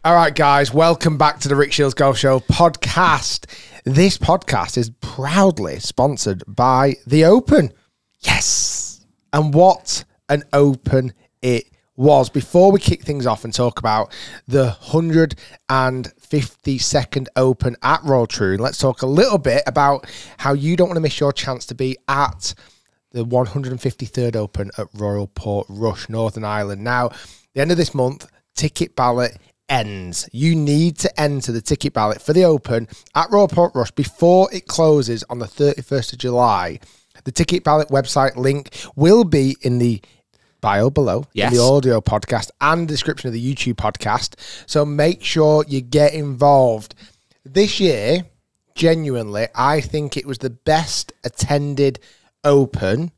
All right, guys, welcome back to the Rick Shiels Golf Show podcast. This podcast is proudly sponsored by The Open. Yes. And what an Open it was. Before we kick things off and talk about the 152nd Open at Royal Troon, let's talk a little bit about how you don't want to miss your chance to be at the 153rd Open at Royal Portrush, Northern Ireland. Now, the end of this month, ticket ballot ends. You need to enter the ticket ballot for the Open at Royal Portrush before it closes on the 31st of July. The ticket ballot website link will be in the bio below, in the audio podcast and description of the YouTube podcast. So make sure you get involved. This year, genuinely, I think it was the best attended Open.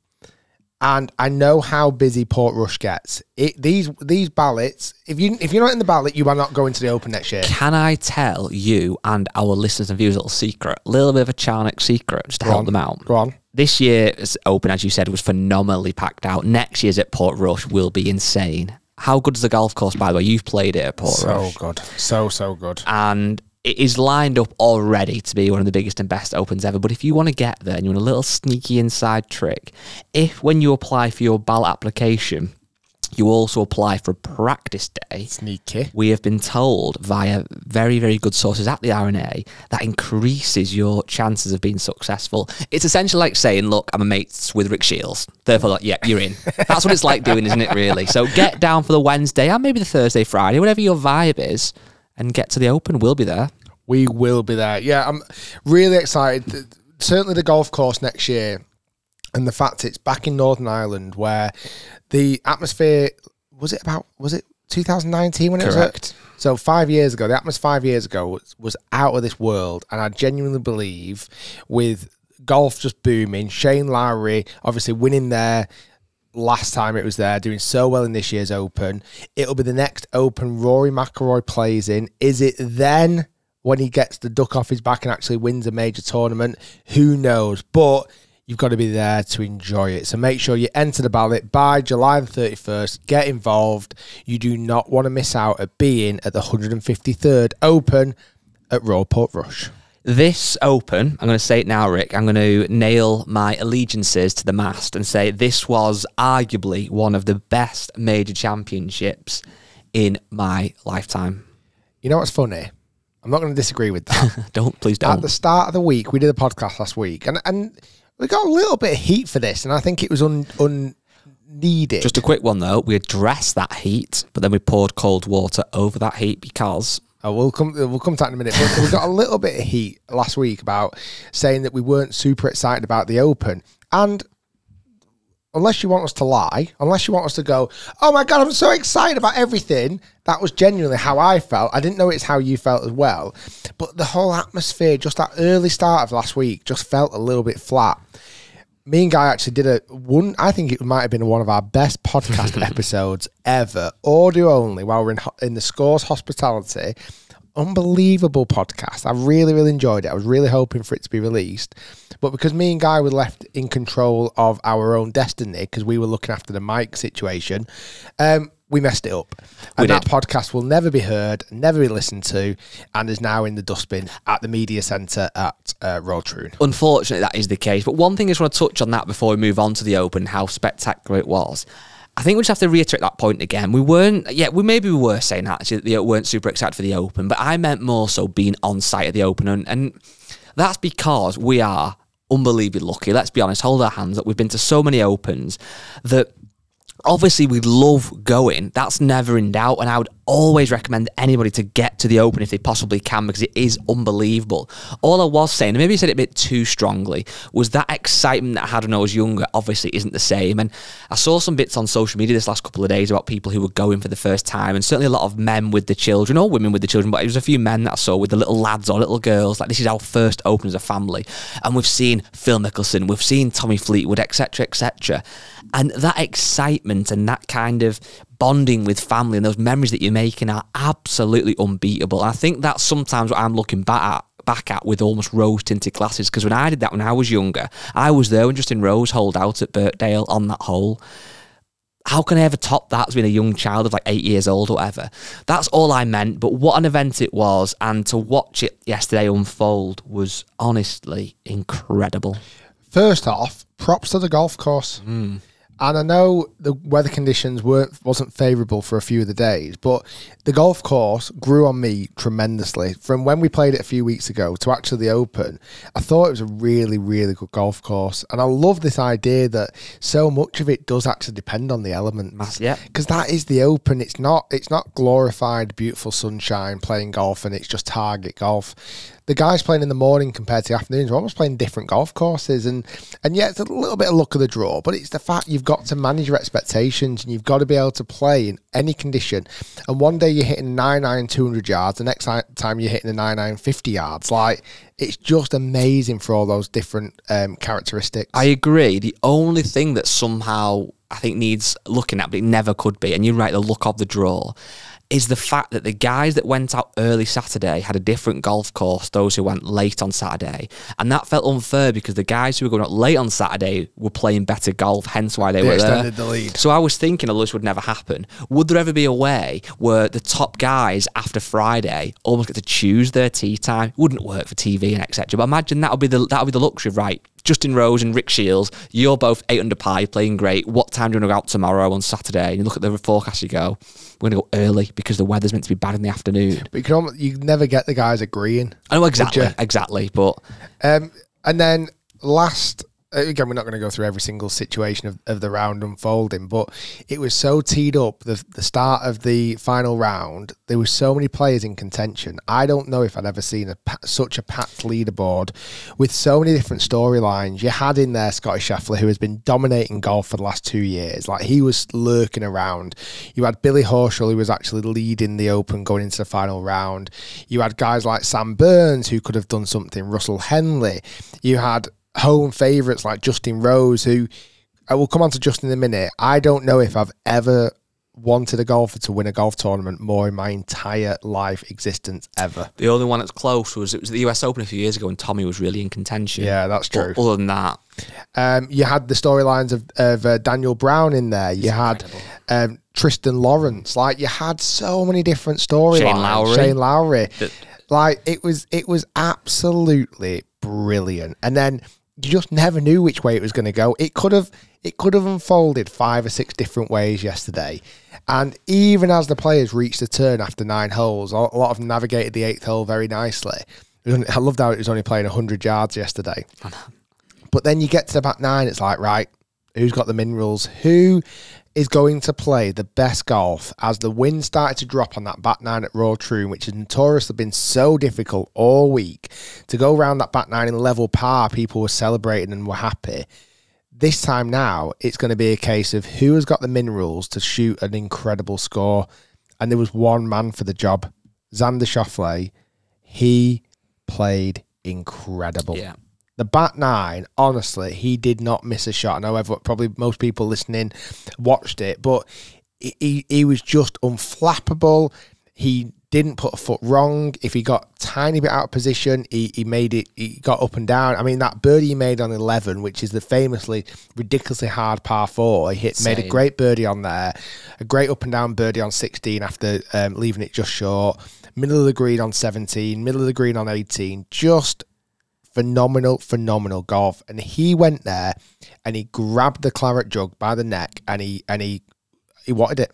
And I know how busy Portrush gets. These ballots, if you're not in the ballot, you are not going to the Open next year. Can I tell you and our listeners and viewers a little secret? A little bit of a Charnock secret, just to help them out. Go on. This year's Open, as you said, was phenomenally packed out. Next year's at Portrush will be insane. How good is the golf course, by the way? You've played it at Portrush. So good. So good. And it is lined up already to be one of the biggest and best Opens ever. But if you want to get there and you want a little sneaky inside trick, if when you apply for your ballot application, you also apply for practice day. Sneaky. We have been told via very, very good sources at the RNA that increases your chances of being successful. It's essentially like saying, look, I'm a mates with Rick Shiels. Therefore, like, yeah, you're in. That's what it's like doing, isn't it, really? So get down for the Wednesday and maybe the Thursday, Friday, whatever your vibe is, and get to the Open. We'll be there. We will be there. Yeah, I'm really excited. Certainly the golf course next year, and the fact it's back in Northern Ireland where the atmosphere, was it 2019 when it was? Correct. So 5 years ago, the atmosphere 5 years ago was out of this world, and I genuinely believe with golf just booming, Shane Lowry obviously winning there last time it was there, doing so well in this year's Open. It'll be the next Open Rory McIlroy plays in. Is it then when he gets the duck off his back and actually wins a major tournament? Who knows? But you've got to be there to enjoy it. So make sure you enter the ballot by July the 31st. Get involved. You do not want to miss out at being at the 153rd Open at Royal Portrush. This Open, I'm going to say it now, Rick, I'm going to nail my allegiances to the mast and say this was arguably one of the best major championships in my lifetime. You know what's funny? I'm not going to disagree with that. Please don't. At the start of the week, we did a podcast last week, and we got a little bit of heat for this, and I think it was unneeded. Just a quick one, though. We addressed that heat, but then we poured cold water over that heat because... Oh, we'll come to that in a minute. But we got a little bit of heat last week about saying that we weren't super excited about the Open. And unless you want us to lie, unless you want us to go, oh my God, I'm so excited about everything, that was genuinely how I felt. I didn't know it's how you felt as well. But the whole atmosphere, just that early start of last week, just felt a little bit flat. Me and Guy actually did I think it might have been one of our best podcast episodes ever, audio only, while we're in the Scores Hospitality. Unbelievable podcast. I really, really enjoyed it. I was really hoping for it to be released. But because me and Guy were left in control of our own destiny, because we were looking after the mic situation, we messed it up. And that podcast will never be heard, never be listened to, and is now in the dustbin at the media centre at Royal Troon. Unfortunately, that is the case. But one thing I just want to touch on that before we move on to the Open, how spectacular it was. I think we just have to reiterate that point again. We were saying that, actually, that they weren't super excited for the Open, but I meant more so being on site at the Open. And that's because we are unbelievably lucky. Let's be honest, hold our hands up. We've been to so many Opens that obviously we love going. That's never in doubt. And I would always recommend anybody to get to the Open if they possibly can, because it is unbelievable. All I was saying, and maybe I said it a bit too strongly, was that excitement that I had when I was younger obviously isn't the same. And I saw some bits on social media this last couple of days about people who were going for the first time, and certainly a lot of men with the children, or women with the children, but it was a few men that I saw with the little lads or little girls, like this is our first Open as a family. And we've seen Phil Mickelson, we've seen Tommy Fleetwood, etc., etc. And that excitement and that kind of bonding with family and those memories that you're making are absolutely unbeatable. And I think that's sometimes what I'm looking back at with almost rose-tinted glasses, because when I did that when I was younger, I was there when Justin Rose holed out at Birkdale on that hole. how can I ever top that as being a young child of like 8 years old or whatever? That's all I meant. But what an event it was. And to watch it yesterday unfold was honestly incredible. First off, props to the golf course. And I know the weather conditions wasn't favourable for a few of the days, but the golf course grew on me tremendously. From when we played it a few weeks ago to actually the Open, I thought it was a really, really good golf course. And I love this idea that so much of it does actually depend on the elements. Yeah. Because that is the Open. It's not glorified, beautiful sunshine, playing golf, and it's just target golf. The guys playing in the morning compared to the afternoons are almost playing different golf courses. And yeah, it's a little bit of luck of the draw, but it's the fact you've got to manage your expectations and you've got to be able to play in any condition. And one day you're hitting 9-iron 200 yards, the next time you're hitting a 9-iron 50 yards. Like, it's just amazing for all those different characteristics. I agree. The only thing that somehow I think needs looking at, but it never could be, and you're right, the luck of the draw, is the fact that the guys that went out early Saturday had a different golf course, those who went late on Saturday. And that felt unfair because the guys who were going out late on Saturday were playing better golf, hence why they were there. The lead. So I was thinking, although this would never happen, would there ever be a way where the top guys after Friday almost get to choose their tee time? It wouldn't work for TV and etc. But imagine that would be the luxury of, right, Justin Rose and Rick Shiels, you're both 8 under par, you're playing great. What time do you want to go out tomorrow on Saturday? And you look at the forecast, you go, we're going to go early because the weather's meant to be bad in the afternoon. But you never get the guys agreeing. I know, exactly. But and then last, again, we're not going to go through every single situation of the round unfolding, but it was so teed up, the start of the final round, there were so many players in contention. I don't know if I'd ever seen such a packed leaderboard with so many different storylines. You had in there Scotty Scheffler, who has been dominating golf for the last 2 years. Like, he was lurking around. You had Billy Horschel, who was actually leading the Open going into the final round. You had guys like Sam Burns, who could have done something, Russell Henley. You had home favourites like Justin Rose, who I will come on to Justin in a minute. I don't know if I've ever wanted a golfer to win a golf tournament more in my entire life existence ever. The only one that's close was the US Open a few years ago when Tommy was really in contention. Yeah, that's true. But other than that, you had the storylines of Daniel Brown in there. You had Tristan Lawrence. Like, you had so many different storylines. Shane Lowry. Like, it was absolutely brilliant. And then you just never knew which way it was going to go. It could have unfolded 5 or 6 different ways yesterday. And even as the players reached the turn after 9 holes, a lot of them navigated the 8th hole very nicely. I loved how it was only playing 100 yards yesterday. But then you get to the back 9, it's like, right, who's got the minerals? Who is going to play the best golf as the wind started to drop on that back 9 at Royal Troon, which has notoriously been so difficult all week to go around that back 9 in level par. People were celebrating and were happy. This time now, it's going to be a case of who has got the minerals to shoot an incredible score. And there was one man for the job, Xander Schauffele. He played incredible. Yeah. The back 9, honestly, he did not miss a shot. I know probably most people listening watched it, but he was just unflappable. He didn't put a foot wrong. If he got a tiny bit out of position, he made it. He got up and down. I mean, that birdie he made on 11, which is the famously ridiculously hard par 4, made a great birdie on there, a great up and down birdie on 16 after leaving it just short. Middle of the green on 17, middle of the green on 18, just phenomenal golf. And he went there and he grabbed the claret jug by the neck and he wanted it.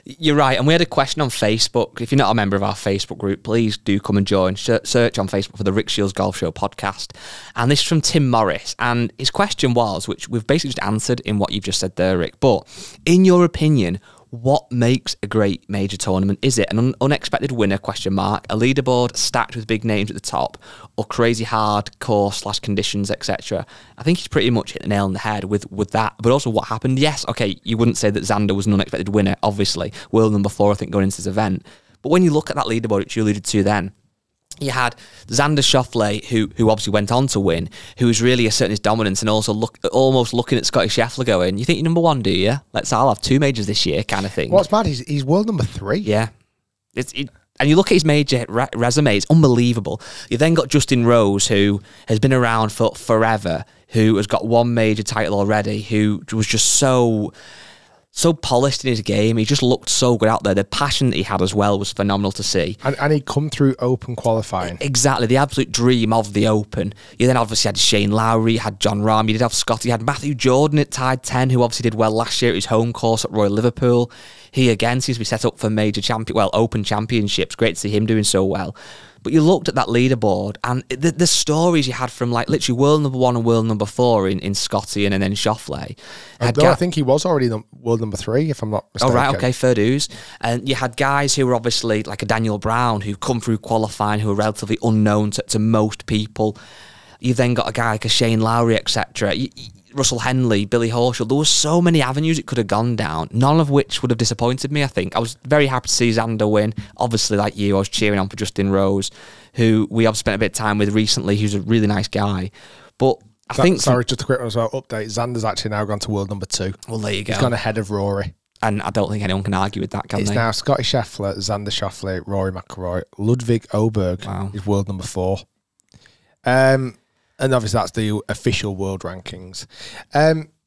You're right. And we had a question on Facebook. If you're not a member of our Facebook group, please do come and join. Search on Facebook for the Rick Shiels Golf Show podcast. And this is from Tim Morris. And his question was, which we've basically just answered in what you've just said there, Rick. But in your opinion, what makes a great major tournament? Is it an unexpected winner, a leaderboard stacked with big names at the top, or crazy hard course / conditions, etc.? I think he's pretty much hit the nail on the head with that. But also what happened, yes, okay, you wouldn't say that Xander was an unexpected winner, obviously. World number 4, I think, going into this event. But when you look at that leaderboard, which you alluded to then, you had Xander Schauffele, who obviously went on to win, who was really asserting his dominance and also almost looking at Scotty Scheffler going, you think you're number 1, do you? I'll have 2 majors this year kind of thing. What's mad is he's world number 3. Yeah. And you look at his major resume, it's unbelievable. You then got Justin Rose, who has been around for forever, who has got 1 major title already, who was just so so polished in his game. He just looked so good out there. The passion that he had as well was phenomenal to see. And he'd come through Open qualifying. Exactly, the absolute dream of the Open. You then obviously had Shane Lowry, you had John Rahm, you did have Scott, you had Matthew Jordan at tied 10, who obviously did well last year at his home course at Royal Liverpool. He again seems to be set up for Open championships. Great to see him doing so well. But you looked at that leaderboard and the stories you had from like literally world number 1 and world number 4 in Scotty and then Schauffele. I think he was already world number 3, if I'm not mistaken. Oh, right, okay, fair dues. And you had guys who were obviously like a Daniel Brown who come through qualifying, who are relatively unknown to most people. You've then got a guy like a Shane Lowry, etc. Russell Henley, Billy Horschel. There were so many avenues it could have gone down, none of which would have disappointed me, I think. I was very happy to see Xander win. Obviously, like you, I was cheering on for Justin Rose, who we have spent a bit of time with recently, who's a really nice guy. But I think... Sorry, just a quick one as well. Update. Xander's actually now gone to world number 2. Well, there you go. He's gone ahead of Rory. And I don't think anyone can argue with that, can they? It's now Scotty Scheffler, Xander Schauffele, Rory McIlroy, Ludwig Oberg is world number 4. And obviously that's the official world rankings.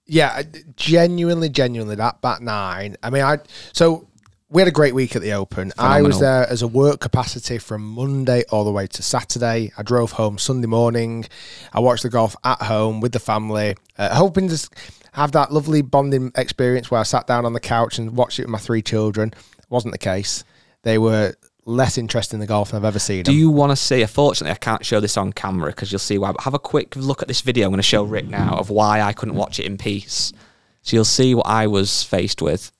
Yeah, genuinely, that back 9. I mean, so we had a great week at the Open. Phenomenal. I was there as a work capacity from Monday all the way to Saturday. I drove home Sunday morning. I watched the golf at home with the family, hoping to have that lovely bonding experience where I sat down on the couch and watched it with my 3 children. It wasn't the case. They were less interested in the golf than I've ever seen them. Do you want to see, unfortunately I can't show this on camera because you'll see why, but have a quick look at this video I'm going to show Rick now of why I couldn't watch it in peace. So you'll see what I was faced with.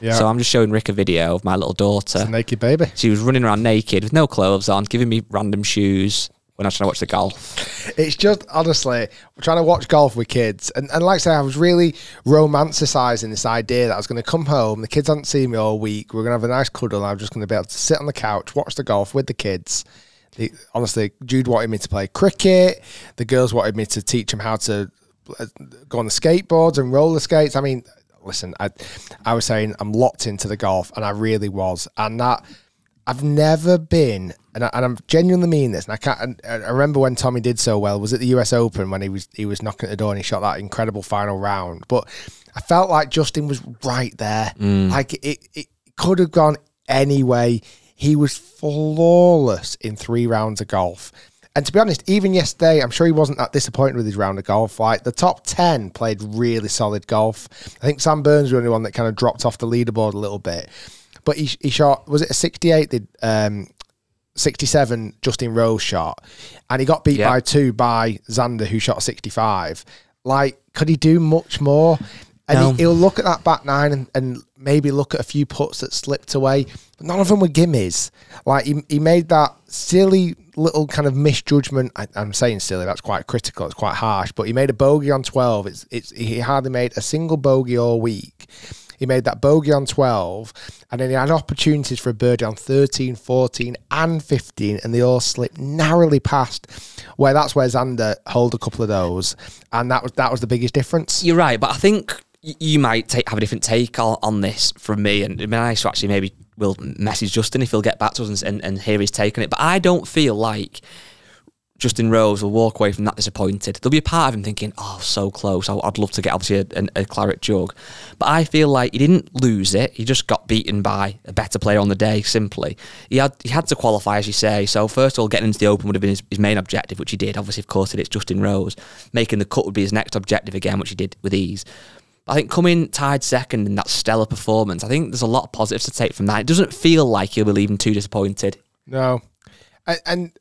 Yeah. So I'm just showing Rick a video of my little daughter. It's a naked baby. She was running around naked with no clothes on, giving me random shoes when I was trying to watch the golf. It's just, honestly, we're trying to watch golf with kids. And like I say, I was really romanticising this idea that I was going to come home, the kids hadn't seen me all week, we are going to have a nice cuddle, and I was just going to be able to sit on the couch, watch the golf with the kids. Honestly, Jude wanted me to play cricket. The girls wanted me to teach them how to go on the skateboards and roller skates. I mean, listen, I was saying I'm locked into the golf, and I really was. And that... I've never been, and I'm genuinely mean this, and I can't. I remember when Tommy did so well was at the US Open when he was knocking at the door and he shot that incredible final round. But I felt like Justin was right there. Like it could have gone any way. He was flawless in 3 rounds of golf. And to be honest, even yesterday, I'm sure he wasn't that disappointed with his round of golf. Like the top 10 played really solid golf. I think Sam Burns was the only one that kind of dropped off the leaderboard a little bit. But he shot, was it a 68? 67 Justin Rose shot. And he got beat by 2 by Xander, who shot a 65. Like, could he do much more? And he'll look at that back 9 and maybe look at a few putts that slipped away. But none of them were gimmies. Like, he made that silly little kind of misjudgment. I'm saying silly, that's quite critical, it's quite harsh. But he made a bogey on 12. He hardly made a single bogey all week. He made that bogey on 12, and then he had opportunities for a birdie on 13, 14, and 15, and they all slipped narrowly past. That's where Xander holed a couple of those, and that was the biggest difference. You're right, but I think you might have a different take on this from me, and it'd be nice to actually maybe we'll message Justin if he'll get back to us and hear his take on it. But I don't feel like Justin Rose will walk away from that disappointed. There'll be a part of him thinking, oh, so close. I'd love to get, obviously, a claret jug. But I feel like he didn't lose it. He just got beaten by a better player on the day, simply. He had to qualify, as you say. So, first of all, getting into the Open would have been his main objective, which he did. Obviously, of course, it's Justin Rose. Making the cut would be his next objective again, which he did with ease. I think coming tied second in that stellar performance, I think there's a lot of positives to take from that. It doesn't feel like he'll be leaving too disappointed. No. And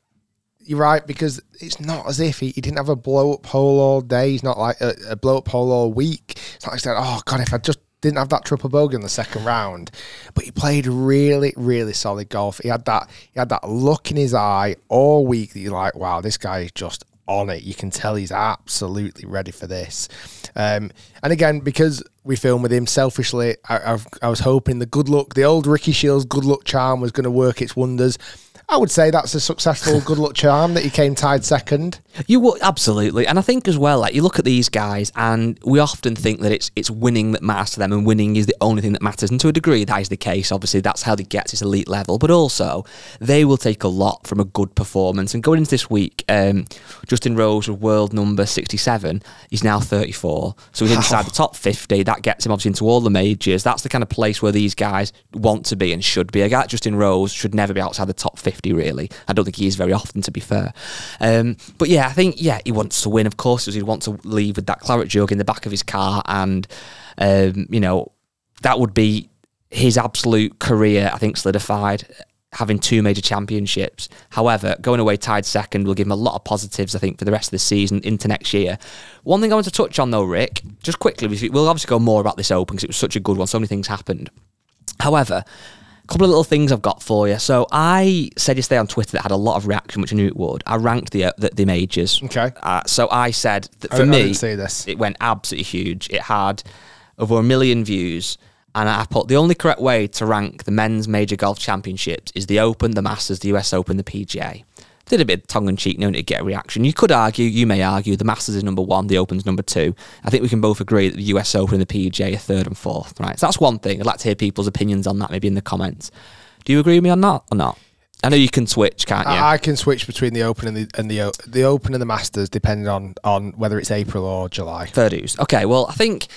you're right, because it's not as if he didn't have a blow-up hole all day. He's not like a blow-up hole all week. It's not like he said, oh, God, if I just didn't have that triple bogey in the second round. But he played really, really solid golf. He had that look in his eye all week that you're like, wow, this guy is just on it. You can tell he's absolutely ready for this. And again, because we filmed with him selfishly, I was hoping the good luck, the old Ricky Shiels good luck charm was going to work its wonders. I would say that's a successful good luck charm that he came tied second. You would, absolutely. And I think as well, like, you look at these guys and we often think that it's winning that matters to them, and winning is the only thing that matters. And to a degree, that is the case. Obviously, that's how they get to this elite level. But also, they will take a lot from a good performance. And going into this week, Justin Rose was world number 67. He's now 34. So he's inside the top 50. That gets him obviously into all the majors. That's the kind of place where these guys want to be and should be. A guy like Justin Rose should never be outside the top 50, really. I don't think he is very often, to be fair. But yeah, I think, he wants to win, of course, because he'd want to leave with that claret jug in the back of his car, and, that would be his absolute career, I think, solidified, having 2 major championships. However, going away tied second will give him a lot of positives, I think, for the rest of the season into next year. One thing I want to touch on, though, Rick, just quickly, we'll obviously go more about this Open because it was such a good one, so many things happened. However, a couple of little things I've got for you. So I said yesterday on Twitter that had a lot of reaction, which I knew it would. I ranked the majors. Okay. So I said that for I me, didn't see this. It went absolutely huge. It had over 1 million views. And I put the only correct way to rank the men's major golf championships is the Open, the Masters, the US Open, the PGA. Did a bit of tongue-in-cheek, knowing it'd get a reaction. You could argue, you may argue, the Masters is number 1, the Open's number 2. I think we can both agree that the US Open and the PGA are 3rd and 4th, right? So that's one thing. I'd like to hear people's opinions on that, maybe in the comments. Do you agree with me on that or not? I know you can switch, can't you? I can switch between the Open and the Open and the Masters, depending on whether it's April or July. Fair dues. Okay, well, I think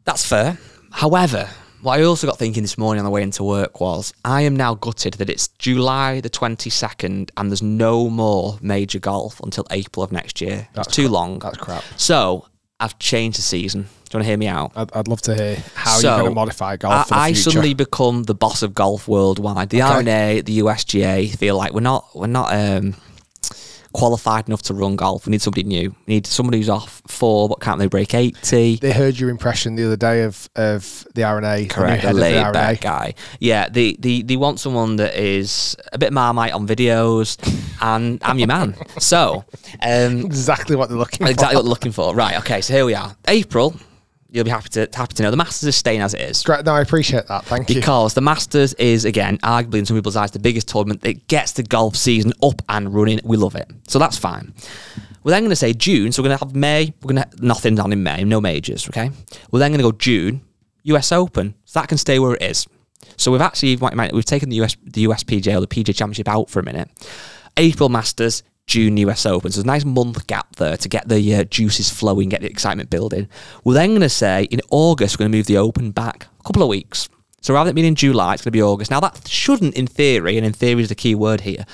that's fair. However, what I also got thinking this morning on the way into work was, I am now gutted that it's July the 22nd and there's no more major golf until April of next year. That's too long. That's crap. So I've changed the season. Do you want to hear me out? I'd love to hear how you're going to modify golf for the future. I suddenly become the boss of golf worldwide. The RNA, the USGA feel like we're not qualified enough to run golf. We need somebody new. We need somebody who's off 4, but can't they break 80? They heard your impression the other day of the RNA. Correct, a laid back guy. Yeah, they want someone that is a bit Marmite on videos, and I'm your man. So, exactly what they're looking for. Exactly what they're looking for. Right, okay, so here we are. April. You'll be happy to know the Masters is staying as it is. Great. No, I appreciate that. Thank you. Because the Masters is, again, arguably in some people's eyes, the biggest tournament. It gets the golf season up and running. We love it. So that's fine. We're then going to say June. So we're going to have May. We're going to have nothing on in May. No majors, okay? We're then going to go June, US Open. So that can stay where it is. So we've actually, we've taken the US PGA or the PGA Championship out for a minute. April Masters, June US Open. So there's a nice month gap there to get the juices flowing, get the excitement building. We're then going to say in August, we're going to move the Open back a couple of weeks. So rather than being in July, it's going to be August. Now that shouldn't, in theory, and in theory is the key word here,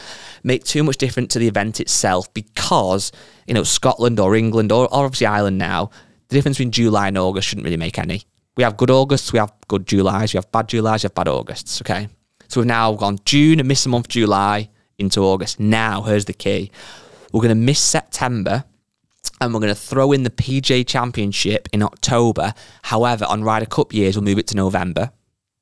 make too much difference to the event itself, because, Scotland or England or obviously Ireland now, the difference between July and August shouldn't really make any. We have good Augusts, we have good Julys, we have bad Julys, we have bad Augusts, okay? So we've now gone June and missed a month July, into August. Now, here's the key. We're going to miss September and we're going to throw in the PGA Championship in October. However, on Ryder Cup years, we'll move it to November.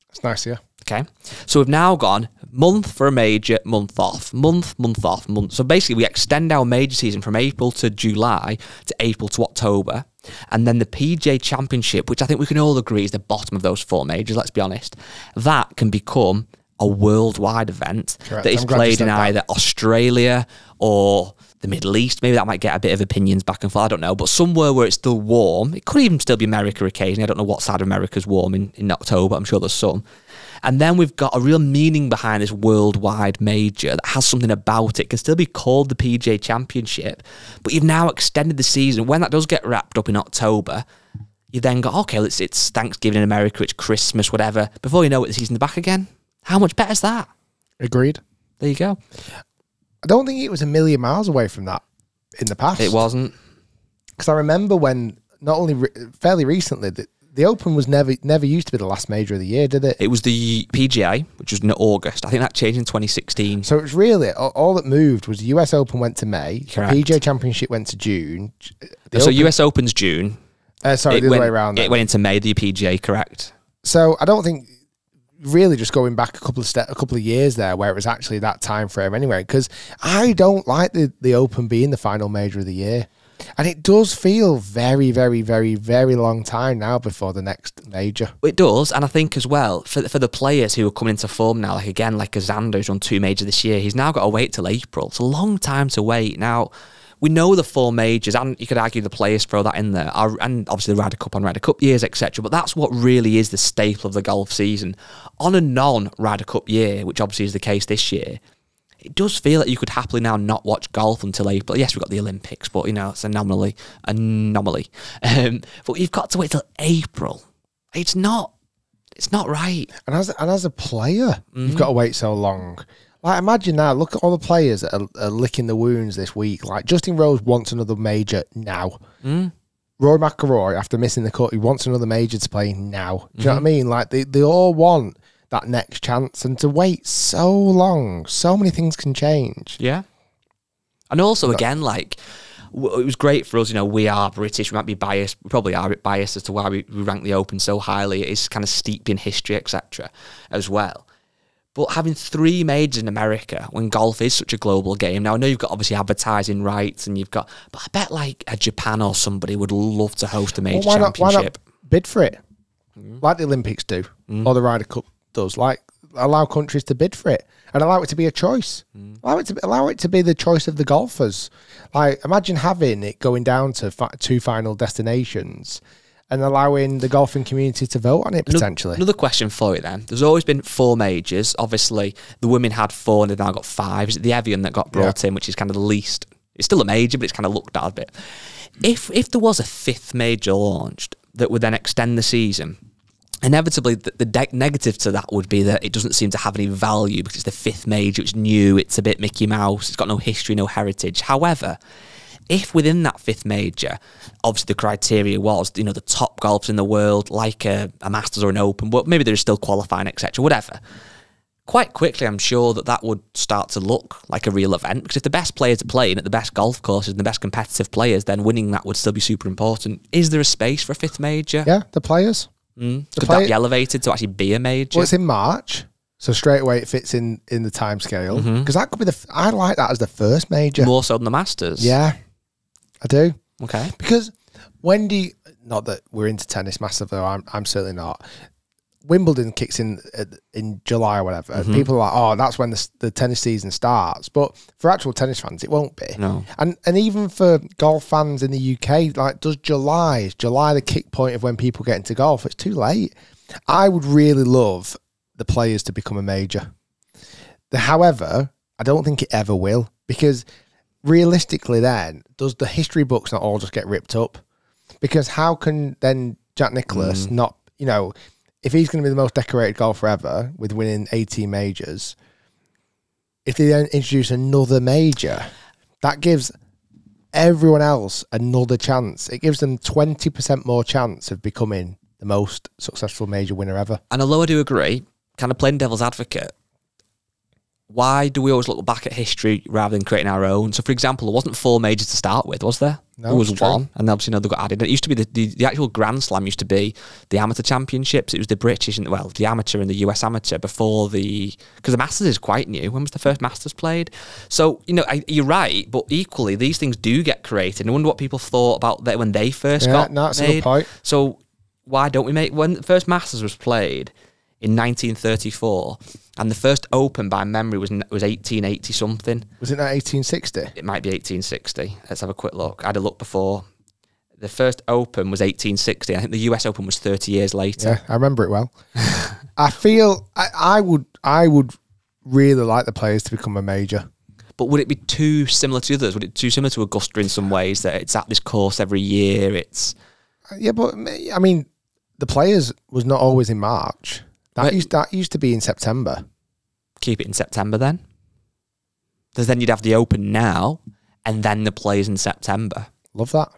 That's nice, yeah. Okay. So we've now gone month for a major, month off, month off, month. So basically, we extend our major season from April to July to April to October. And then the PGA Championship, which I think we can all agree is the bottom of those 4 majors, let's be honest, that can become a worldwide event. Correct. That is played in either Australia or the Middle East. Maybe that might get a bit of opinions back and forth, I don't know. But somewhere where it's still warm. It could even still be America occasionally. I don't know what side of America's warm in October. I'm sure there's some. And then we've got a real meaning behind this worldwide major that has something about it. It can still be called the PGA Championship, but you've now extended the season. When that does get wrapped up in October, you then go, okay, it's Thanksgiving in America, it's Christmas, whatever. Before you know it, the season's back again. How much better is that? Agreed. There you go. I don't think it was a million miles away from that in the past. It wasn't. Because I remember when, not only fairly recently, the Open was never used to be the last major of the year, did it? It was the PGA, which was in August. I think that changed in 2016. So it was really, all that moved was the US Open went to May, Correct. PGA Championship went to June. So US Open's June. Sorry, the other way around. It went into May, the PGA, correct. So I don't think, really just going back a couple of years there where it was actually that time frame anyway, because I don't like the Open being the final major of the year. And it does feel very, very, very, very long time now before the next major. It does, and I think as well, for the players who are coming into form now, like a Xander who's on 2 majors this year, he's now got to wait till April. It's a long time to wait. Now, we know the 4 majors, and you could argue the players throw that in there, and obviously the Ryder Cup on Ryder Cup years, etc. But that's what really is the staple of the golf season. On a non-Ryder Cup year, which obviously is the case this year, it does feel like you could happily now not watch golf until April. Yes, we've got the Olympics, but, it's an anomaly. But you've got to wait till April. It's not right. And as a player, you've got to wait so long. Like, imagine now, look at all the players that are licking the wounds this week. Like, Justin Rose wants another major now. Rory McIlroy, after missing the cut, he wants another major to play now. Do you know what I mean? Like, they all want that next chance, and to wait so long, so many things can change. Yeah. And also, again, like, it was great for us, we are British, we might be biased, we probably are biased as to why we rank the Open so highly. It is kind of steeped in history, etc. as well. But having 3 majors in America when golf is such a global game, now I know you've got obviously advertising rights, and but I bet like a Japan or somebody would love to host a major championship. Why not bid for it? Like the Olympics do, or the Ryder Cup does. Like, allow countries to bid for it and allow it to be a choice. Allow it to be the choice of the golfers. Like, imagine having it going down to 2 final destinations and allowing the golfing community to vote on it potentially. Another question for you then. There's always been 4 majors. Obviously, the women had 4 and they've now got 5. Is it the Evian that got brought in, which is kind of the least? It's still a major, but it's kind of looked at a bit. If there was a 5th major launched that would then extend the season, inevitably the negative to that would be that it doesn't seem to have any value because it's the 5th major, it's new, it's a bit Mickey Mouse, it's got no history, no heritage. However, if within that 5th major, obviously the criteria was, the top golfers in the world, like a Masters or an Open, but maybe they're still qualifying, etc., whatever, quite quickly I'm sure that would start to look like a real event, because if the best players are playing at the best golf courses and the best competitive players, then winning that would still be super important. Is there a space for a 5th major? Yeah, the players. Could that be elevated to actually be a major? Well, it's in March, so straight away it fits in the time scale, because that could be I like that as the first major. More so than the Masters? Yeah, I do. Okay. Because not that we're into tennis massively, I'm certainly not. Wimbledon kicks in July or whatever. And people are like, oh, that's when the tennis season starts. But for actual tennis fans, it won't be. No. And even for golf fans in the UK, like, is July the kick point of when people get into golf? It's too late. I would really love the players to become a major. However, I don't think it ever will, because realistically then, does the history books not all just get ripped up? Because how can then Jack Nicklaus not, if he's going to be the most decorated golfer ever with winning 18 majors, if they then introduce another major, that gives everyone else another chance. It gives them 20% more chance of becoming the most successful major winner ever. And although I do agree, kind of playing devil's advocate, why do we always look back at history rather than creating our own? So, for example, there wasn't 4 majors to start with, was there? No, there was 1, and obviously, they got added. It used to be the actual Grand Slam used to be the amateur championships. It was the British, the amateur and the US amateur before because the Masters is quite new. When was the first Masters played? So, you're right, but equally, these things do get created. I wonder what people thought about that when they first got that's made. a good point. So, why don't we when the first Masters was played in 1934, and the first Open by memory was 1880 something. Was it not 1860? It might be 1860. Let's have a quick look. I had a look before. The first Open was 1860. I think the US Open was 30 years later. Yeah, I remember it well. I feel I would really like the players to become a major. But would it be too similar to others? Would it be too similar to Augusta in some ways, that it's at this course every year? Yeah, but I mean, the players was not always in March. That used to be in September. Keep it in September then. Because then you'd have the Open now, and then the players in September. Love that.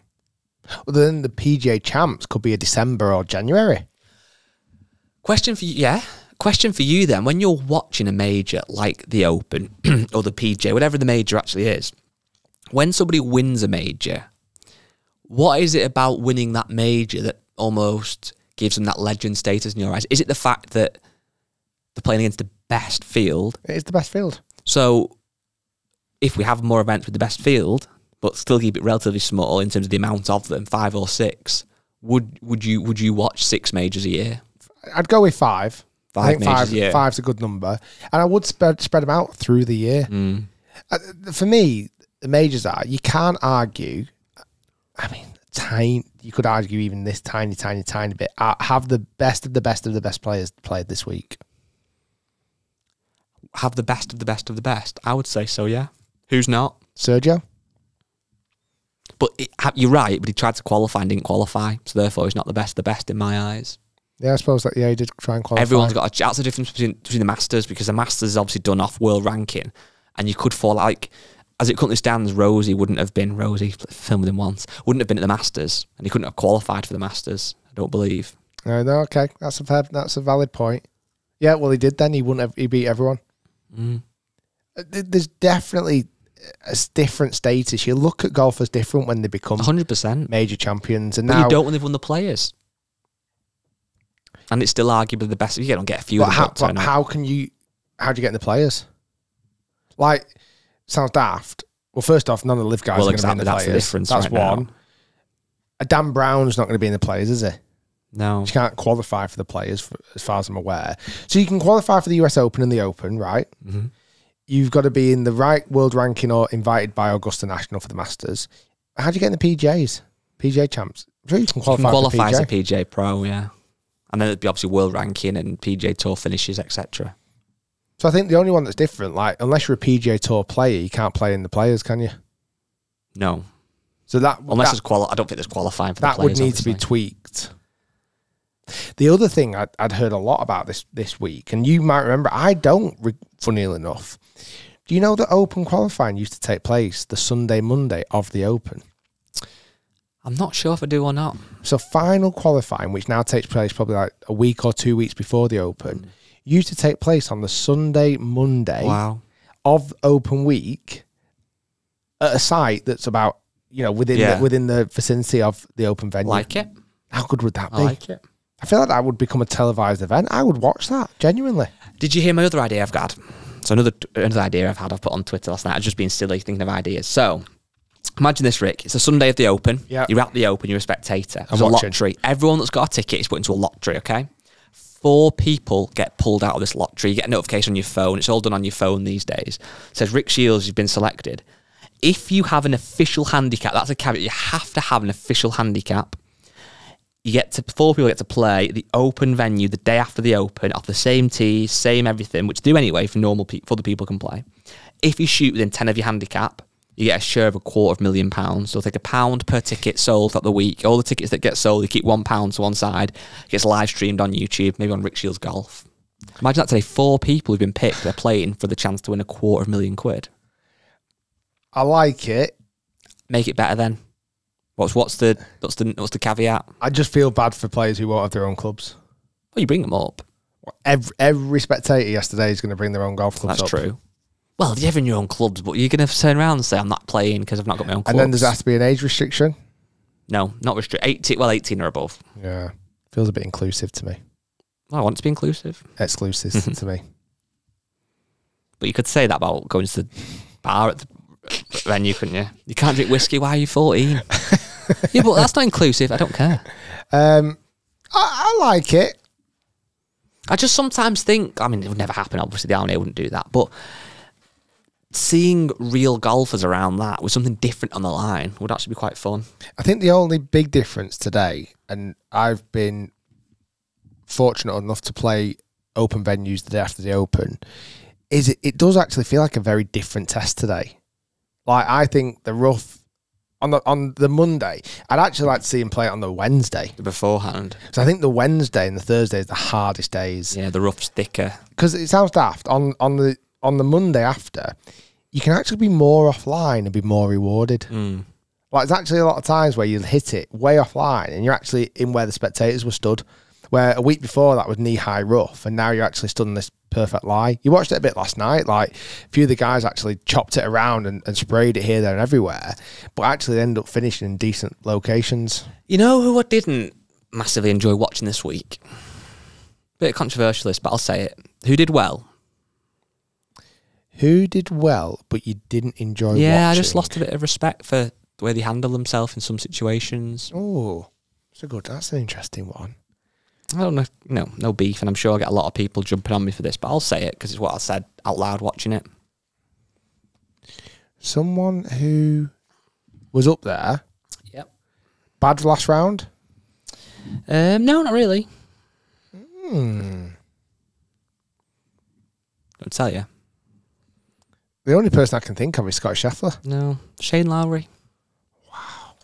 Well, then the PGA Champs could be a December or January. Question for you then. When you're watching a major like the Open or the PGA, whatever the major actually is, when somebody wins a major, what is it about winning that major that almost gives them that legend status in your eyes? Is it the fact that they're playing against the best field? It is the best field. So if we have more events with the best field, but still keep it relatively small in terms of the amount of them, 5 or 6, would you watch 6 majors a year? I'd go with 5. 5 I think majors a year. 5's a good number, and I would spread them out through the year. For me, the majors you can't argue. I mean, you could argue even this tiny bit. Have the best of the best of the best players played this week. Have the best of the best of the best. I would say so, yeah. Who's not? Sergio. But you're right, but he tried to qualify and didn't qualify, so therefore he's not the best of the best in my eyes. Yeah, I suppose that, he did try and qualify. Everyone's got that's the difference between the Masters, because the Masters is obviously done off world ranking, and you could fall, like, as it currently stands, Rosie filmed with him once, wouldn't have been at the Masters, and he couldn't have qualified for the Masters, I don't believe. No, okay, that's a valid point. Yeah, well, he did then, he beat everyone. There's definitely a different status. You look at golfers different when they become 100% major champions, and but now you don't when they've won the Players, and it's still arguably the best. You don't get a few. How do you get in the Players? Like, sounds daft. Well, first off, none of the live guys are going to be in the Players. That's the difference. That's right one. Now. Dan Brown's not going to be in the Players, is he? No, he can't qualify for the Players, as far as I'm aware. So you can qualify for the US Open and the Open, right? You've got to be in the right world ranking or invited by Augusta National for the Masters. How do you get in the PGAs? PGA champs? I'm sure you can qualify as a PGA Pro, yeah. And then it'd be obviously world ranking and PGA Tour finishes, etc. So I think the only one that's different, like, unless you're a PGA Tour player, you can't play in the Players, can you? No. So I don't think there's qualifying for the Players. That would need to be tweaked. The other thing I'd heard a lot about this week, and you might remember, I don't, funnily enough. Do you know that Open qualifying used to take place the Sunday, Monday of the Open? I'm not sure if I do or not. So final qualifying, which now takes place probably like a week or 2 weeks before the Open, used to take place on the Sunday, Monday of Open week at a site that's about, within the vicinity of the Open venue. Like it. How good would that be? I like it. I feel like that would become a televised event. I would watch that, genuinely. Did you hear my other idea I've got? So another idea I've put on Twitter last night. I've just been silly thinking of ideas. So imagine this, Rick. It's a Sunday of the Open. Yep. You're at the Open. You're a spectator. There's a lottery. Everyone that's got a ticket is put into a lottery, okay? 4 people get pulled out of this lottery. You get a notification on your phone. It's all done on your phone these days. It says, Rick Shiels, you've been selected. If you have an official handicap, that's a caveat. You have to have an official handicap. 4 people get to play the Open venue the day after the Open, off the same tee, same everything, which they do anyway for for the people can play. If you shoot within 10 of your handicap, you get a share of £250,000. So they'll take £1 per ticket sold throughout the week. All the tickets that get sold, you keep £1 to one side. It gets live streamed on YouTube, maybe on Rick Shiels Golf. Imagine that today. 4 people who've been picked, they're playing for the chance to win £250,000. I like it. Make it better then. What's the caveat? I just feel bad for players who won't have their own clubs. Well, you bring them up. Every spectator yesterday is going to bring their own golf clubs. That's true. Well, you're having your own clubs, but you're going to turn around and say, I'm not playing because I've not got my own clubs. And then there has to be an age restriction? No, not restricted. 18 or above. Yeah. Feels a bit inclusive to me. Well, I want it to be inclusive. Exclusive to me. But you could say that about going to the bar at the venue, couldn't you? You can't drink whiskey while you're 14. Yeah, but that's not inclusive. I don't care. I like it. I just sometimes think, I mean, it would never happen. Obviously, the RNA wouldn't do that. But seeing real golfers around that with something different on the line would actually be quite fun. I think the only big difference today, and I've been fortunate enough to play Open venues the day after the Open, is it does actually feel like a very different test today. Like, I think the rough on the Monday, I'd actually like to see him play it on the Wednesday beforehand. So I think the Wednesday and the Thursday is the hardest days. Yeah, the rough's thicker. Because it sounds daft. On the Monday after, you can actually be more offline and be more rewarded. Like, there's actually a lot of times where you'll hit it way offline and you're actually in where the spectators were stood. Where a week before that was knee-high rough, and now you're actually stood in this perfect lie. You watched it a bit last night. Like, a few of the guys actually chopped it around and sprayed it here, there, and everywhere, but actually they end up finishing in decent locations. You know who I didn't massively enjoy watching this week? Bit controversialist, but I'll say it. Who did well? Who did well, but you didn't enjoy watching? Yeah, I just lost a bit of respect for the way they handle themselves in some situations. Oh, that's an interesting one. I don't know, no beef, and I'm sure I get a lot of people jumping on me for this, but I'll say it because it's what I said out loud watching it. Someone who was up there. Yep. Bad last round? No, not really. I'll tell you. The only person I can think of is Scott Scheffler. No, Shane Lowry. Wow.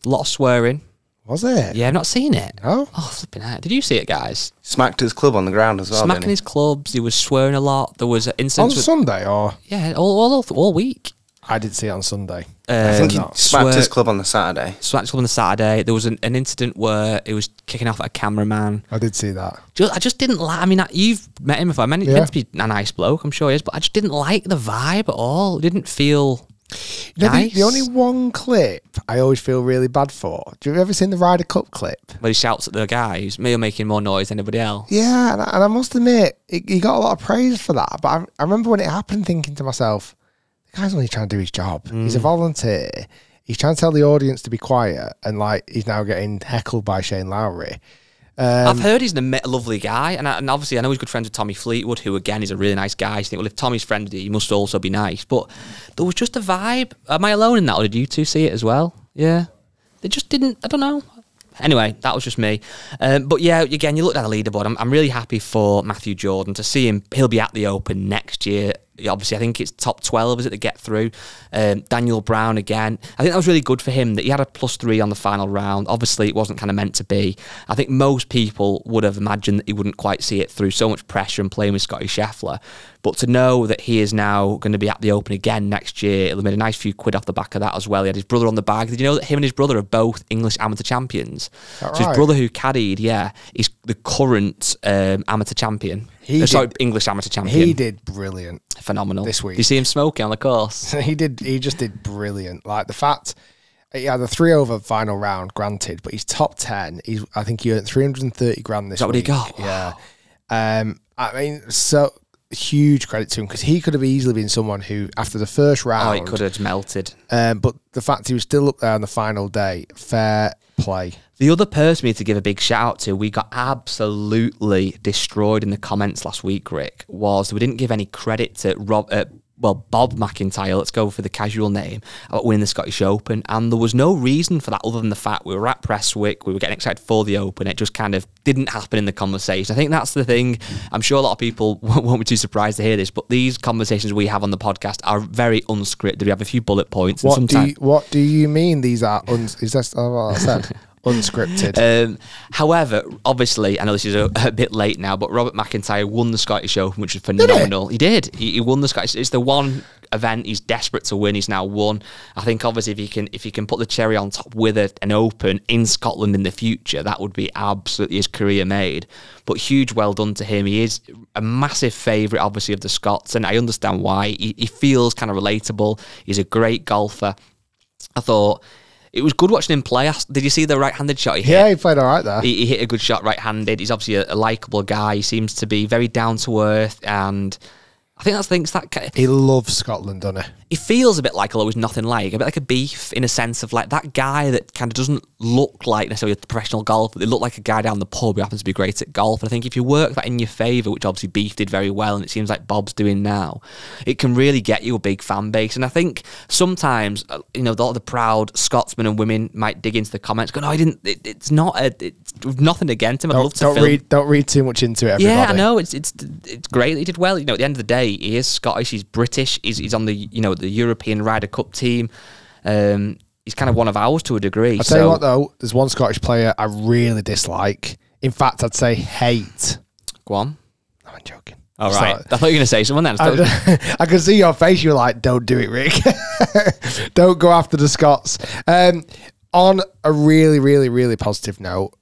A lot of swearing. Was it? Yeah, I've not seen it. Oh? Oh, flipping out. Did you see it, guys? Smacked his club on the ground as well. Smacking his clubs. He was swearing a lot. There was an On instance Sunday, or? Yeah, all week. I did see it on Sunday. I think he smacked his club on the Saturday. Smacked his club on the Saturday. There was an incident where he was kicking off at a cameraman. I did see that. I just didn't like... I mean, you've met him before. I mean, he's meant to be a nice bloke. I'm sure he is. But I just didn't like the vibe at all. It didn't feel... nice. The only one clip I always feel really bad for. Do you ever seen the Ryder Cup clip? Where he shouts at the guy who's making more noise than anybody else. Yeah, and I must admit, he got a lot of praise for that. But I remember when it happened thinking to myself, the guy's only trying to do his job. He's a volunteer. He's trying to tell the audience to be quiet, and like he's now getting heckled by Shane Lowry. I've heard he's a lovely guy, and obviously I know he's good friends with Tommy Fleetwood, who again is a really nice guy. So you think, well, if Tommy's friend with you, he must also be nice. But there was just a vibe. Am I alone in that, or did you two see it as well? Yeah, they just didn't. I don't know. Anyway, that was just me. But yeah, again, you look at the leaderboard. I'm really happy for Matthew Jordan to see him. He'll be at the Open next year. Obviously, I think it's top 12, is it, to get through. Daniel Brown again. I think that was really good for him that he had a +3 on the final round. Obviously, it wasn't kind of meant to be. I think most people would have imagined that he wouldn't quite see it through. So much pressure and playing with Scotty Scheffler. But to know that he is now going to be at the Open again next year, he'll have made a nice few quid off the back of that as well. He had his brother on the bag. Did you know that him and his brother are both English amateur champions? So his brother who caddied, is the current amateur champion. English amateur champion. He did brilliant. Phenomenal. This week. You see him smoking on the course? He just did brilliant. Like the fact, he had a 3-over final round, granted, but he's top 10. I think he earned 330 grand this week. Is that what he got? Yeah. I mean, so huge credit to him because he could have easily been someone who, after the first round, he could have melted. But the fact he was still up there on the final day, fair play. The other person we need to give a big shout out to, we got absolutely destroyed in the comments last week, Rick, was we didn't give any credit to Bob Macintyre, let's go for the casual name, about winning the Scottish Open. And there was no reason for that other than the fact we were at Prestwick, we were getting excited for the Open. It just kind of didn't happen in the conversation. I think that's the thing. I'm sure a lot of people won't be too surprised to hear this, but these conversations we have on the podcast are very unscripted. We have a few bullet points. What do you mean these are is that what I said? Unscripted. However, obviously, I know this is a bit late now, but Robert McIntyre won the Scottish Open, which was phenomenal. He did. He won the Scottish. It's the one event he's desperate to win. He's now won. I think obviously if he can put the cherry on top with an Open in Scotland in the future, that would be absolutely his career made. But huge well done to him. He is a massive favourite, obviously, of the Scots, and I understand why. He feels kind of relatable. He's a great golfer. I thought it was good watching him play. Did you see the right-handed shot he hit? Yeah, he played all right there. He hit a good shot right-handed. He's obviously a likeable guy. He seems to be very down-to-earth, and I think that's he loves Scotland, doesn't he? He feels a bit like, although he's nothing like, a bit like a Beef in a sense of like that guy that kind of doesn't look like necessarily a professional golfer. They look like a guy down the pub who happens to be great at golf. And I think if you work that in your favour, which obviously Beef did very well, and it seems like Bob's doing now, it can really get you a big fan base. And I think sometimes, a lot of the proud Scotsmen and women might dig into the comments, go, no, I didn't. It's nothing against him. I'd love to don't read too much into it. Everybody. Yeah, I know it's great that he did well. At the end of the day, he is Scottish. He's British. He's on the the European Ryder Cup team. He's kind of one of ours to a degree. I'll tell you what though, there's one Scottish player I really dislike. In fact, I'd say hate. Go on. No, I'm joking. All right. I thought you were going to say someone then. I could see your face. You were like, don't do it, Rick. Don't go after the Scots. On a really, really, really positive note,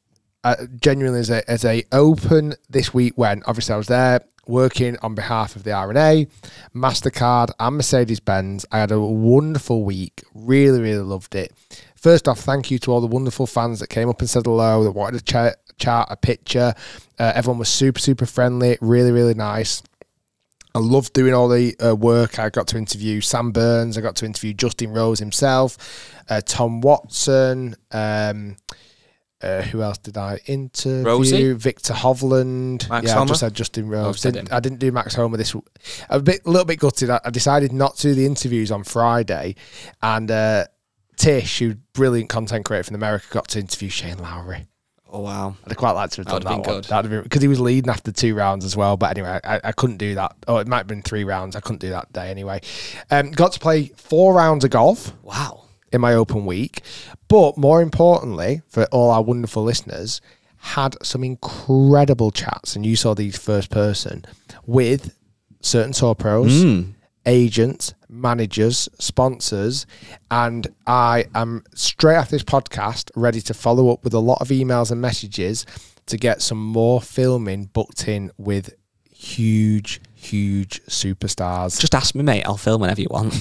genuinely as a Open this week when obviously I was there working on behalf of the R&A, MasterCard and Mercedes-Benz. I had a wonderful week. Really, really loved it. First off, thank you to all the wonderful fans that came up and said hello, that wanted to chat a picture. Everyone was super, super friendly. Really, really nice. I loved doing all the work. I got to interview Sam Burns. I got to interview Justin Rose himself, Tom Watson. Who else did I interview? Rosie? Victor Hovland. Max I Homer? just had Justin Rose. Oh, I didn't do Max Homer this week. A little bit gutted. I decided not to do the interviews on Friday. And Tish, who's brilliant content creator from America, got to interview Shane Lowry. Oh, wow. I'd quite like to have done That would've that been one. good. That'd have been, because he was leading after 2 rounds as well. But anyway, I couldn't do that. Oh, it might have been 3 rounds. I couldn't do that day anyway. Got to play 4 rounds of golf. Wow. In my open week. But more importantly, for all our wonderful listeners, had some incredible chats, and you saw these first person, with certain tour pros, agents, managers, sponsors, and I am straight after this podcast ready to follow up with a lot of emails and messages to get some more filming booked in with huge superstars. Just ask me, mate. I'll film whenever you want.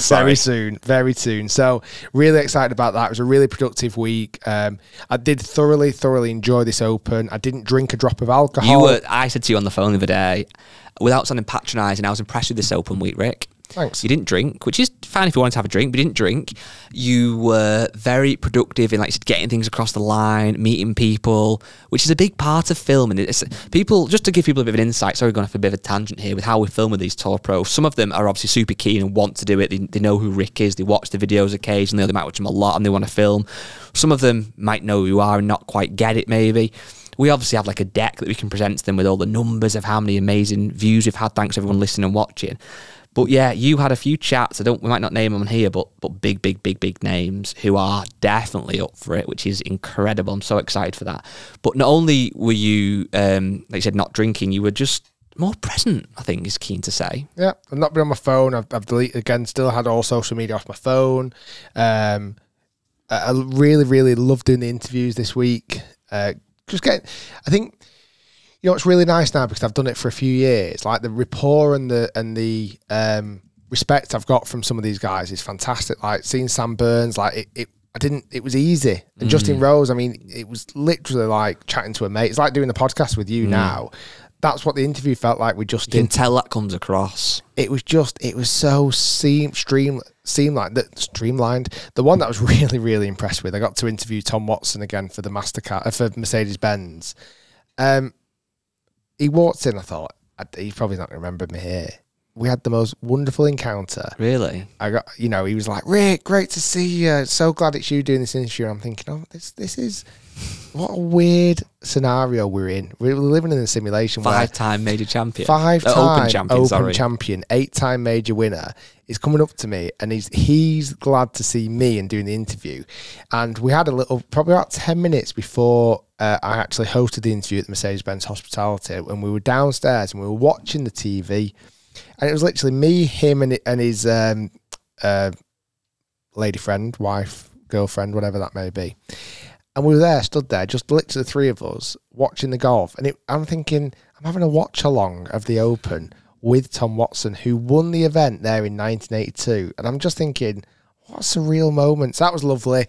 Very soon. So really excited about that. It was a really productive week. I did thoroughly enjoy this Open. I didn't drink a drop of alcohol. I said to you on the phone the other day, without sounding patronising, I was impressed with this Open week, Rick. Thanks. You didn't drink, which is fine if you wanted to have a drink, but you didn't drink. You were very productive in, like you said, getting things across the line, meeting people, which is a big part of filming. It's people, just to give people a bit of an insight, sorry, going off a bit of a tangent here with how we film with these tour pros. Some of them are obviously super keen and want to do it. They know who Rick is. They watch the videos occasionally. They might watch them a lot and they want to film. Some of them might know who you are and not quite get it, maybe. We obviously have like a deck that we can present to them with all the numbers of how many amazing views we've had. Thanks everyone listening and watching. But yeah, you had a few chats. We might not name them on here, but big names who are definitely up for it, which is incredible. I'm so excited for that. But not only were you, like you said, not drinking, you were just more present, I think is keen to say. Yeah, I've not been on my phone. I've deleted again, still had all social media off my phone. I really loved doing the interviews this week. I think, you know, it's really nice now because I've done it for a few years. Like the rapport and the respect I've got from some of these guys is fantastic. Like seeing Sam Burns, like it was easy. And Justin Rose, I mean, it was literally like chatting to a mate. It's like doing the podcast with you now. That's what the interview felt like with Justin. You can tell that comes across. It was so streamlined. The one that I was really impressed with, I got to interview Tom Watson again for the Mastercard, for Mercedes-Benz. He walked in, I thought, he's probably not going to remember me here. We had the most wonderful encounter. Really? He was like, Rick, great to see you. So glad it's you doing this interview. I'm thinking, oh, this is, what a weird scenario we're in. We're living in a simulation. Five-time major champion. Five-time Open champion, 8-time major winner. He's coming up to me and he's glad to see me and doing the interview. And we had probably about 10 minutes before I actually hosted the interview at the Mercedes-Benz Hospitality, and we were downstairs and we were watching the TV. And it was literally me, him, and his lady friend, wife, girlfriend, whatever that may be. And we were stood there, just literally the 3 of us, watching the golf. And I'm thinking, I'm having a watch-along of the Open with Tom Watson, who won the event there in 1982. And I'm just thinking, what a surreal moment. So that was lovely.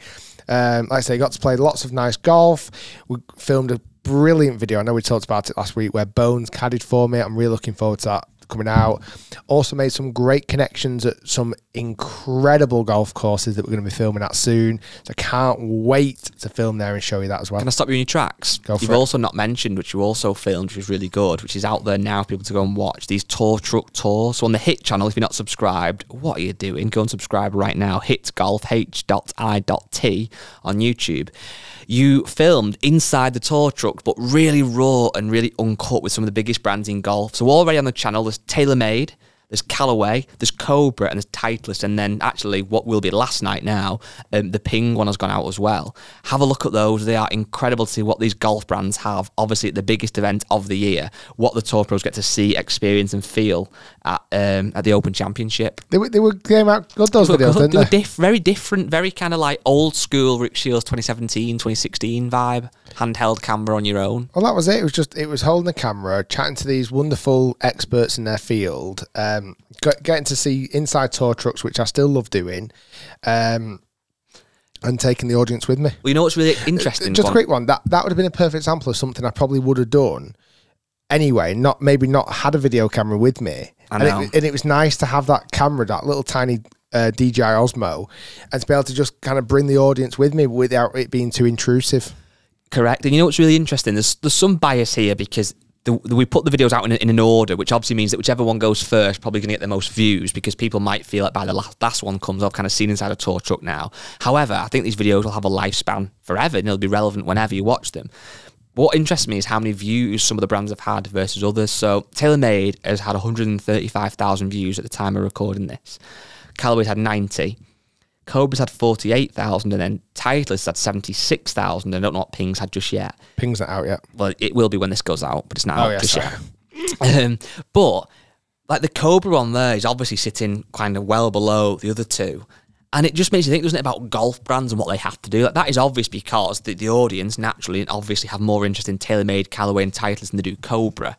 Like I say, got to play lots of nice golf. We filmed a brilliant video. I know we talked about it last week where Bones caddied for me. I'm really looking forward to that coming out. Also made some great connections at some incredible golf courses that we're going to be filming at soon. So I can't wait to film there and show you that as well. Can I stop you in your tracks? You've also not mentioned, which you also filmed, which is really good, which is out there now for people to go and watch, these tour truck tours. So on the HIT channel, if you're not subscribed, what are you doing? Go and subscribe right now. HIT Golf, H.I.T on YouTube. You filmed inside the tour truck, but really raw and really uncut with some of the biggest brands in golf. So already on the channel, there's TaylorMade, there's Callaway, there's Cobra, and there's Titleist, and then actually what will be last night now, the Ping one has gone out as well. Have a look at those. They are incredible to see what these golf brands have, obviously at the biggest event of the year, what the tour pros get to see, experience, and feel at the Open Championship. They came out good, those videos, didn't they? They were very different, very kind of like old school Rick Shiels 2017, 2016 vibe, handheld camera on your own. Well, that was it. It was holding the camera, chatting to these wonderful experts in their field, getting to see inside tour trucks, which I still love doing, and taking the audience with me. Well, you know what's really interesting? Just a quick one. That would have been a perfect example of something I probably would have done anyway. Maybe not had a video camera with me, I know. And it was nice to have that camera, that little tiny DJI Osmo, and to be able to just kind of bring the audience with me without it being too intrusive. Correct. And you know what's really interesting? There's some bias here because we put the videos out in an order, which obviously means that whichever one goes first probably going to get the most views, because people might feel like by the last one comes up, kind of seen inside a tour truck now. However, I think these videos will have a lifespan forever and they'll be relevant whenever you watch them. What interests me is how many views some of the brands have had versus others. So TaylorMade has had 135,000 views at the time of recording this. Callaway's had 90. Cobra's had 48,000, and then Titleist's had 76,000. I don't know what Ping's had just yet. Ping's not out yet. Well, it will be when this goes out, but it's not out just yet. But like the Cobra on there is obviously sitting kind of well below the other two. And it just makes you think, doesn't it, about golf brands and what they have to do. Like, that is obvious because the audience naturally and obviously have more interest in TaylorMade, Callaway and Titleist than they do Cobra.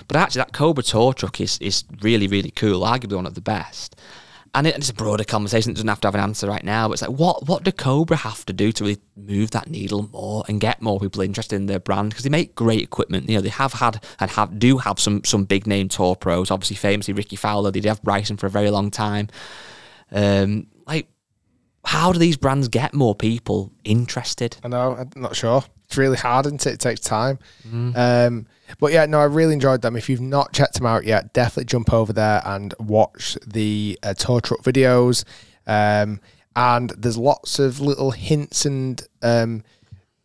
But actually that Cobra tour truck is really, really cool, arguably one of the best. And it's a broader conversation. It doesn't have to have an answer right now. But it's like, what do Cobra have to do to really move that needle more and get more people interested in their brand? Because they make great equipment. You know, they have had and do have some big name tour pros. Obviously, famously Ricky Fowler. They did have Bryson for a very long time. Like, how do these brands get more people interested? I know. I'm not sure. It's really hard, isn't it? It takes time. But yeah, no, I really enjoyed them. If you've not checked them out yet, definitely jump over there and watch the tour truck videos. And there's lots of little hints and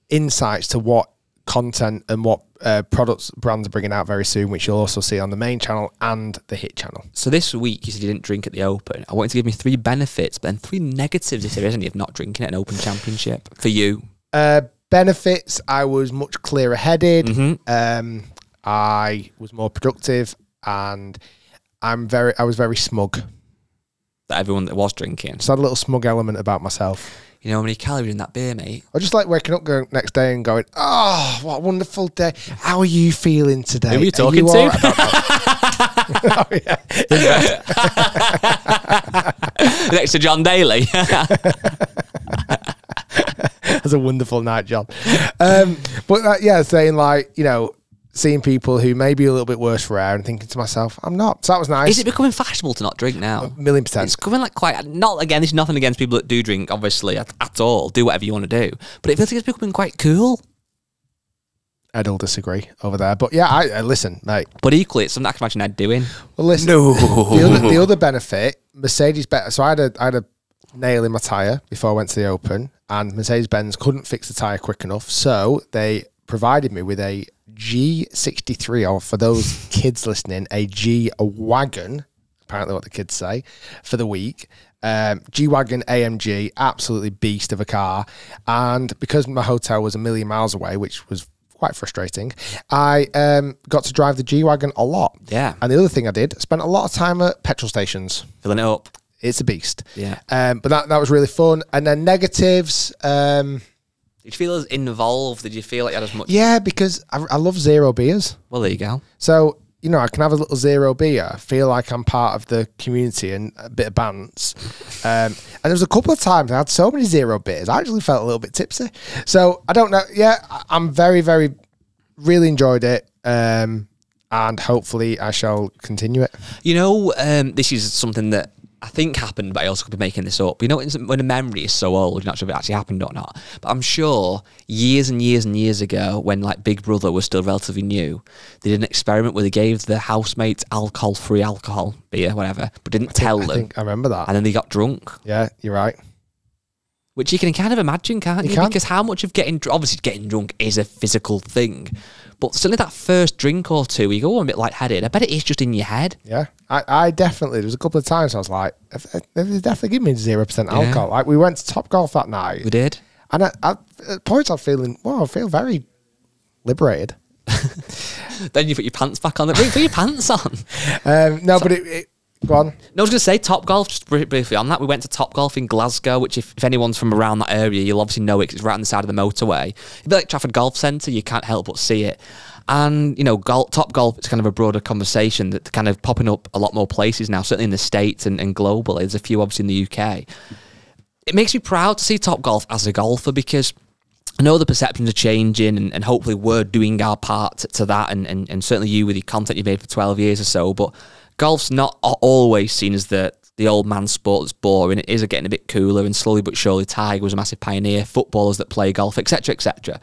insights to what content and what products brands are bringing out very soon, which you'll also see on the main channel and the hit channel. So this week, you said you didn't drink at the Open. I want you to give me 3 benefits, but then 3 negatives, if there is any, of not drinking at an Open Championship for you. Benefits, I was much clearer headed. I was more productive, and I was very smug. That everyone that was drinking. Just had a little smug element about myself. You know how many calories in that beer, mate? I just like waking up next day and going, oh, what a wonderful day. How are you feeling today? Who are you talking to? Oh, yeah. Next to John Daly. That's a wonderful night, John. But yeah, saying like, you know, seeing people who may be a little bit worse for air and thinking to myself, I'm not. So that was nice. Is it becoming fashionable to not drink now? 1,000,000%. It's coming like quite, not again, there's nothing against people that do drink, obviously, at all. Do whatever you want to do. But it feels like it's becoming quite cool. I'd disagree over there. But yeah, I listen, mate. But equally, it's something I can imagine Ed doing. Well, listen, the other benefit, Mercedes, so I had a nail in my tyre before I went to the Open, and Mercedes-Benz couldn't fix the tyre quick enough, so they provided me with a G63, or for those kids listening, a G-Wagon, apparently what the kids say, for the week. G-Wagon AMG, absolutely beast of a car. And because my hotel was 1,000,000 miles away, which was quite frustrating, I got to drive the G-Wagon a lot. Yeah. And the other thing I did, spent a lot of time at petrol stations. Filling it up. It's a beast. Yeah. But that was really fun. And then negatives... Did you feel as involved? Did you feel like you had as much? Yeah, because I love zero beers. Well, there you go. So, you know, I can have a little zero beer, feel like I'm part of the community and a bit of bants. And there was a couple of times I had so many zero beers, I actually felt a little bit tipsy. So, I don't know. Yeah, I'm really enjoyed it. And hopefully I shall continue it. You know, this is something that I think happened, but I also could be making this up. You know, when a memory is so old, you're not sure if it actually happened or not. But I'm sure years and years and years ago, when like Big Brother was still relatively new, they did an experiment where they gave the housemates alcohol-free alcohol, beer, whatever, but didn't tell them. I think I remember that. And then they got drunk. Yeah, you're right. Which you can kind of imagine, can't you? Because how much of obviously getting drunk is a physical thing. But certainly that first drink or two, you go a bit lightheaded. I bet it is just in your head. Yeah, I definitely, there was a couple of times I was like, they definitely give me 0% alcohol. Like we went to Topgolf that night. We did. And at points I feel very liberated. Then you put your pants back on. Put your pants on. No, but it go on. No, I was going to say Topgolf, just briefly on that. We went to Topgolf in Glasgow, which if anyone's from around that area, you'll obviously know it because it's right on the side of the motorway. It'd be like Trafford Golf Centre, you can't help but see it. And, you know, Topgolf, it's kind of a broader conversation that's kind of popping up a lot more places now, certainly in the States and globally. There's a few obviously in the UK. It makes me proud to see Topgolf as a golfer because I know the perceptions are changing and hopefully we're doing our part to that and certainly you with your content you've made for 12 years or so, but golf's not always seen as the old man sport that's boring. It is getting a bit cooler, and slowly but surely Tiger was a massive pioneer, footballers that play golf, etc., etc.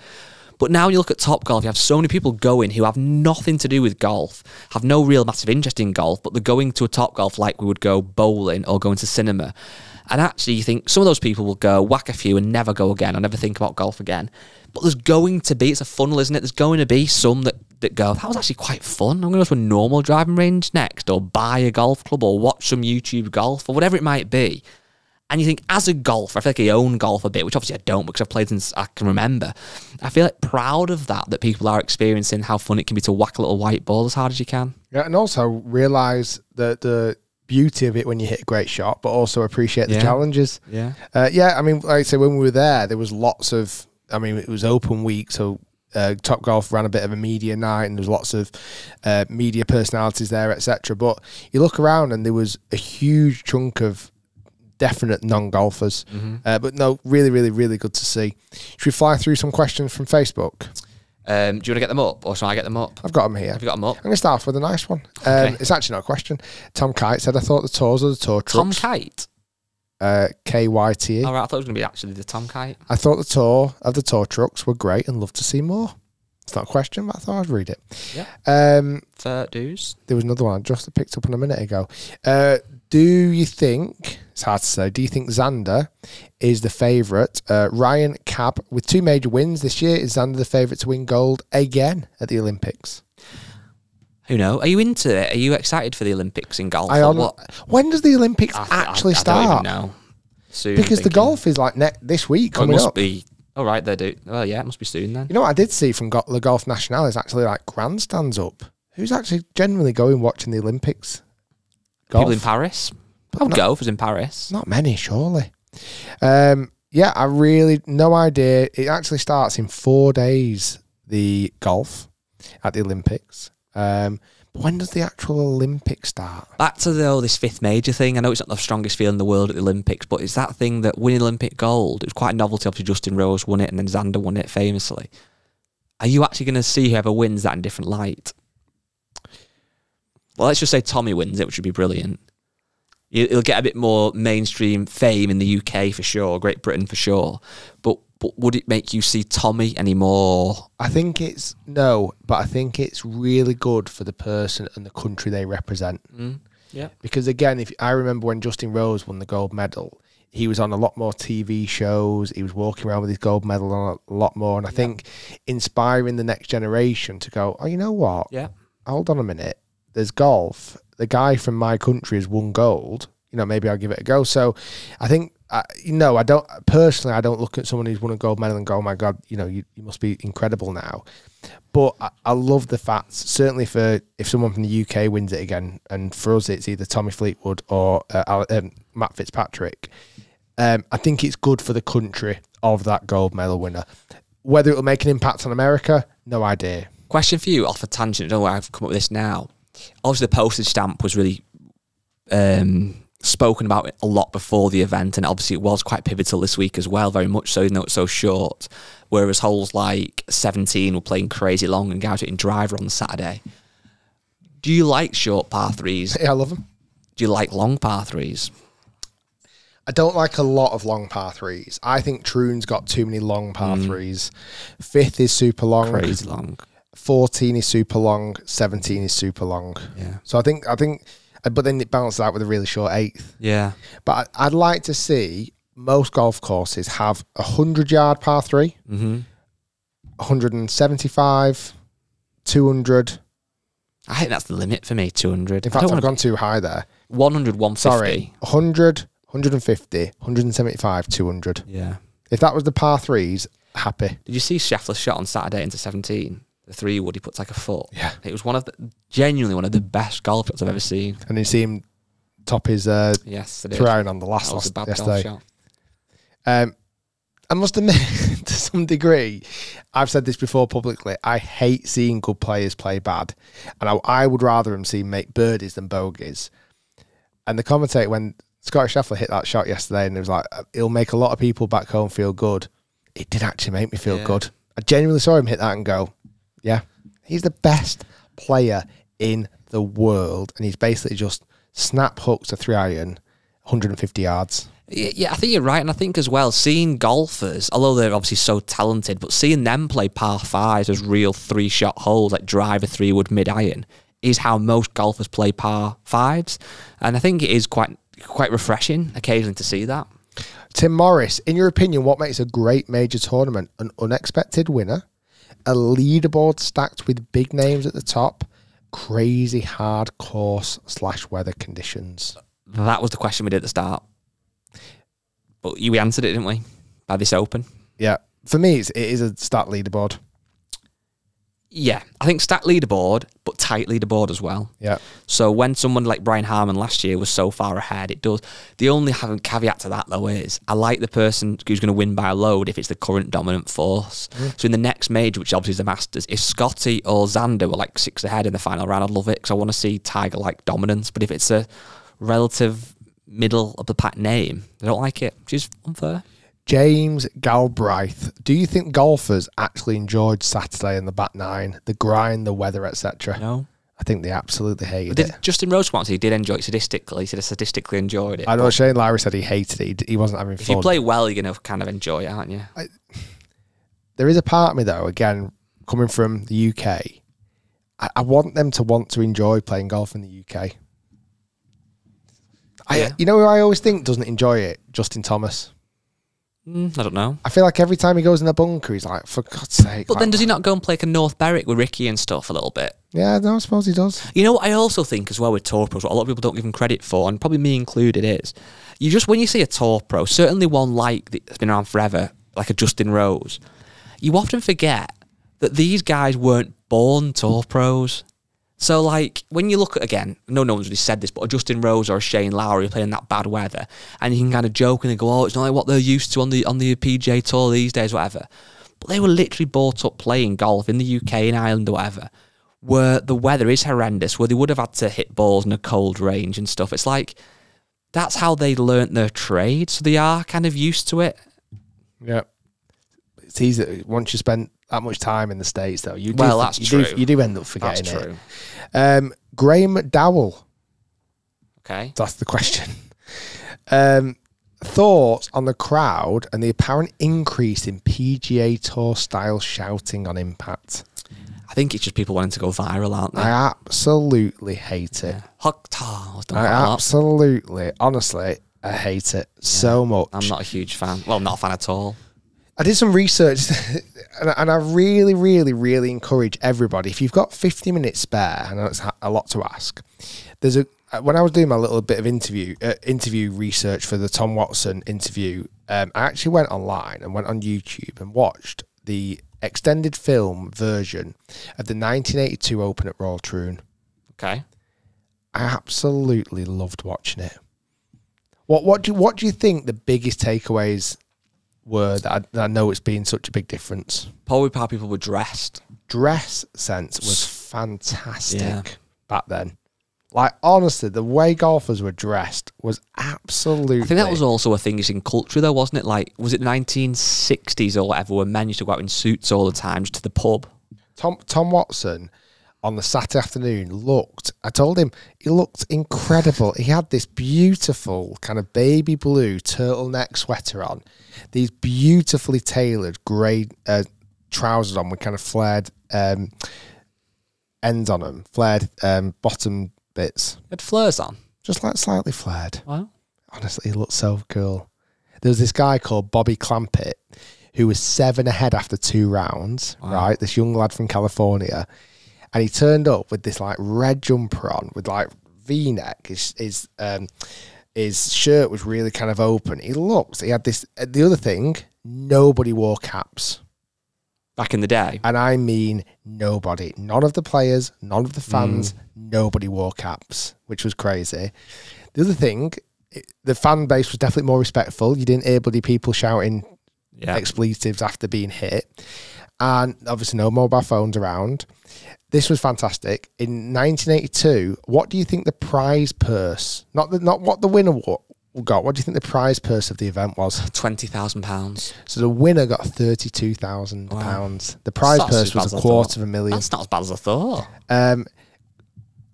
But now you look at Topgolf, you have so many people going who have nothing to do with golf, have no real massive interest in golf, but they're going to a Topgolf like we would go bowling or going to cinema. And actually, you think some of those people will go whack a few and never go again or never think about golf again. But there's going to be, it's a funnel, isn't it? There's going to be some that go, that was actually quite fun. I'm going to go to a normal driving range next, or buy a golf club, or watch some YouTube golf, or whatever it might be. And you think, as a golfer, I feel like I own golf a bit, which obviously I don't because I've played since I can remember. I feel like proud of that people are experiencing how fun it can be to whack a little white ball as hard as you can. Yeah, and also realise the beauty of it when you hit a great shot, but also appreciate the challenges. Yeah. I mean, like I say, when we were there was lots of, I mean, it was open week, so Topgolf ran a bit of a media night, and there was lots of media personalities there, etc. But you look around and there was a huge chunk of definite non-golfers. But no, really, really, really good to see. Should we fly through some questions from Facebook? Do you want to get them up, or shall I get them up? I've got them here. Have you got them up? I'm going to start off with a nice one. Okay. It's actually not a question. Tom Kite said, I thought the tours of the tour trucks... Tom Kite? K-Y-T-E. All right, I thought it was going to be actually the Tom Kite. I thought the tour of the tour trucks were great and love to see more. It's not a question, but I thought I'd read it. Yeah. Fair dues. There was another one I just picked up on a minute ago. Do you think, it's hard to say, do you think Xander is the favourite? Ryan Cab, with 2 major wins this year, is Xander the favourite to win gold again at the Olympics? Who knows? Are you into it? Are you excited for the Olympics in golf? When does the Olympics actually start? I don't even know. Soon, because the golf is like this week coming up. All right, they do. Well, yeah, it must be soon then. You know what I did see from Le Golf National is actually like grandstands up. Who's actually genuinely going watching the Olympics? Golf? People in Paris? I would go if it was in Paris. Not many, surely. Yeah, I really, no idea. It actually starts in 4 days, the golf at the Olympics. But when does the actual Olympics start? Back to this 5th major thing. I know it's not the strongest field in the world at the Olympics, but it's that thing that winning Olympic gold, it was quite a novelty. Obviously, Justin Rose won it and then Xander won it famously. Are you actually going to see whoever wins that in different light? Well, let's just say Tommy wins it, which would be brilliant. It'll get a bit more mainstream fame in the UK for sure, Great Britain for sure. But would it make you see Tommy anymore? I think it's no, but I think it's really good for the person and the country they represent. Yeah. Because again, I remember when Justin Rose won the gold medal, he was on a lot more TV shows. He was walking around with his gold medal on a lot more. And I think inspiring the next generation to go, oh, you know what? Yeah. Hold on a minute. There's golf. The guy from my country has won gold. You know, maybe I'll give it a go. So I think, I don't look at someone who's won a gold medal and go, oh my God, you know, you must be incredible now. But I love the fact, certainly if someone from the UK wins it again, and for us it's either Tommy Fleetwood or Matt Fitzpatrick, I think it's good for the country of that gold medal winner. Whether it'll make an impact on America, no idea. Question for you, off a tangent, I don't know why I've come up with this now. Obviously the postage stamp was really spoken about it a lot before the event, and obviously it was quite pivotal this week as well, very much so, even though it's so short. Whereas holes like 17 were playing crazy long and guys hitting driver on the Saturday. Do you like short par threes? Yeah, I love them. Do you like long par threes? I don't like a lot of long par threes. I think Troon's got too many long par threes. 5th is super long. Crazy long. 14 is super long. 17 is super long. Yeah. So I think, but then it balances out with a really short 8th. Yeah. But I'd like to see most golf courses have 100-yard par 3, 175, 200. I think that's the limit for me, 200. In fact, I've gone too high there. 100, 150. Sorry, 100, 150, 175, 200. Yeah. If that was the par 3s, happy. Did you see Scheffler's shot on Saturday into 17? The 3-wood, he puts like a foot. Yeah. It was genuinely one of the best golf shots I've ever seen. And you see him top his crown on the last yesterday. Shot. I must admit, to some degree, I've said this before publicly, I hate seeing good players play bad. And I would rather them make birdies than bogeys. And the commentator, when Scott Scheffler hit that shot yesterday, and it was like, it'll make a lot of people back home feel good. It did actually make me feel good. I genuinely saw him hit that and go, yeah, he's the best player in the world, and he's basically just snap hooks to 3-iron, 150 yards. Yeah, I think you're right. And I think as well, seeing golfers, although they're obviously so talented, but seeing them play par fives as real 3-shot holes, like driver 3-wood mid-iron, is how most golfers play par fives. And I think it is quite refreshing occasionally to see that. Tim Morris, in your opinion, what makes a great major tournament? An unexpected winner, a leaderboard stacked with big names at the top, crazy hard course / weather conditions? That was the question we did at the start. But we answered it, didn't we? By this Open. Yeah. For me, it is a stat leaderboard. Yeah. I think stat leaderboard, but tight leaderboard as well. Yeah. So when someone like Brian Harman last year was so far ahead, it does. The only caveat to that, though, is I like the person who's going to win by a load if it's the current dominant force. So in the next major, which obviously is the Masters, if Scotty or Xander were like 6 ahead in the final round, I'd love it because I want to see Tiger-like dominance. But if it's a relative middle of the pack name, I don't like it, which is unfair. James Galbraith, do you think golfers actually enjoyed Saturday and the back nine, the grind, the weather, etc.? No. I think they absolutely hated it. Justin Rose once he did enjoy it statistically. He said he statistically enjoyed it. I know Shane Lowry said he hated it. He wasn't having fun. If you play well, you're going to kind of enjoy it, aren't you? There is a part of me, though, again, coming from the UK, I want them to want to enjoy playing golf in the UK. You know who I always think doesn't enjoy it? Justin Thomas. I don't know. I feel like every time he goes in a bunker, he's like, for God's sake. But then does he not go and play like a North Berwick with Ricky and stuff a little bit? Yeah, no, I suppose he does. You know what I also think as well with tour pros, what a lot of people don't give him credit for, and probably me included, is you just, when you see a tour pro, certainly one like that's been around forever, like a Justin Rose, you often forget that these guys weren't born tour pros. So, like, when you look at, again, no one's really said this, but a Justin Rose or a Shane Lowry playing that bad weather, and you can kind of joke and go, oh, it's not like what they're used to on the PGA Tour these days, whatever. But they were literally brought up playing golf in the UK, in Ireland or whatever, where the weather is horrendous, where they would have had to hit balls in a cold range and stuff. It's like, that's how they learnt their trade, so they are kind of used to it. Yeah. It's easy. Once you spend that much time in the States, though, you do, that's true. You do end up forgetting that's true. it. Graham McDowell. Okay. That's the question. Thoughts on the crowd and the apparent increase in PGA Tour style shouting on impact? I think it's just people wanting to go viral, aren't they? I absolutely hate it. Absolutely, honestly, I hate it so much. I'm not a huge fan. Well, not a fan at all. I did some research and I really, really, really encourage everybody, if you've got 50 minutes spare, I know it's a lot to ask, when I was doing my little bit of interview research for the Tom Watson interview, I actually went online and went on YouTube and watched the extended film version of the 1982 Open at Royal Troon. Okay. I absolutely loved watching it. What do you think the biggest takeaways were that I know it's been such a big difference? Probably how people were dressed. Dress sense was fantastic back then. Like, honestly, the way golfers were dressed was absolutely... I think that was also a thing in culture, though, wasn't it? Like, was it 1960s or whatever, when men used to go out in suits all the time to the pub? Tom Watson, on the Saturday afternoon, I told him, he looked incredible. He had this beautiful kind of baby blue turtleneck sweater on, these beautifully tailored grey trousers on with kind of flared ends on them, flared bottom bits. Had flares on? Just like slightly flared. Wow. Honestly, he looked so cool. There was this guy called Bobby Clampett who was 7 ahead after 2 rounds, right? This young lad from California. And he turned up with this like red jumper on with like V-neck. His shirt was really kind of open. He had this, the other thing, nobody wore caps. Back in the day? And I mean nobody. None of the players, none of the fans, nobody wore caps, which was crazy. The other thing, the fan base was definitely more respectful. You didn't hear bloody people shouting expletives after being hit. And obviously no mobile phones around. This was fantastic. In 1982, what do you think the prize purse, not what the winner got, what do you think the prize purse of the event was? £20,000. So the winner got £32,000. The prize purse was $250,000. That's not as bad as I thought.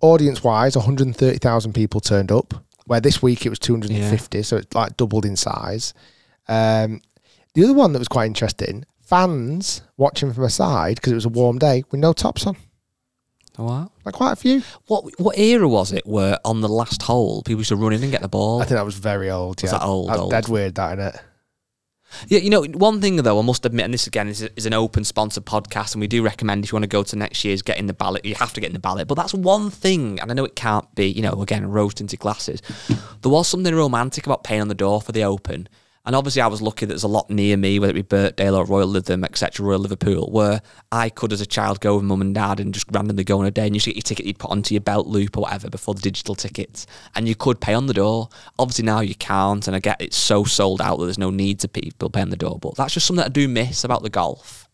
audience-wise, 130,000 people turned up, where this week it was 250, so it's like doubled in size. The other one that was quite interesting, fans watching from a side, because it was a warm day, with no tops on. Oh, wow. Like quite a few. What era was it where on the last hole people used to run in and get the ball? I think that was very old. Was that old? That's old? dead weird, that, innit? Yeah, you know, one thing though, I must admit, and this again is an open sponsored podcast, and we do recommend if you want to go to next year's, get in the ballot. You have to get in the ballot, but that's one thing, and I know it can't be, you know, again, rose tinted glasses. There was something romantic about paying on the door for the Open, and obviously I was lucky that there's a lot near me, whether it be Birkdale or Royal Lytham, etc., Royal Liverpool, where I could, as a child, go with mum and dad and just randomly go on a day, and you should get your ticket you'd put onto your belt loop or whatever before the digital tickets, and you could pay on the door. Obviously now you can't, and I get it's so sold out that there's no need to people pay on the door, but that's just something that I do miss about the golf,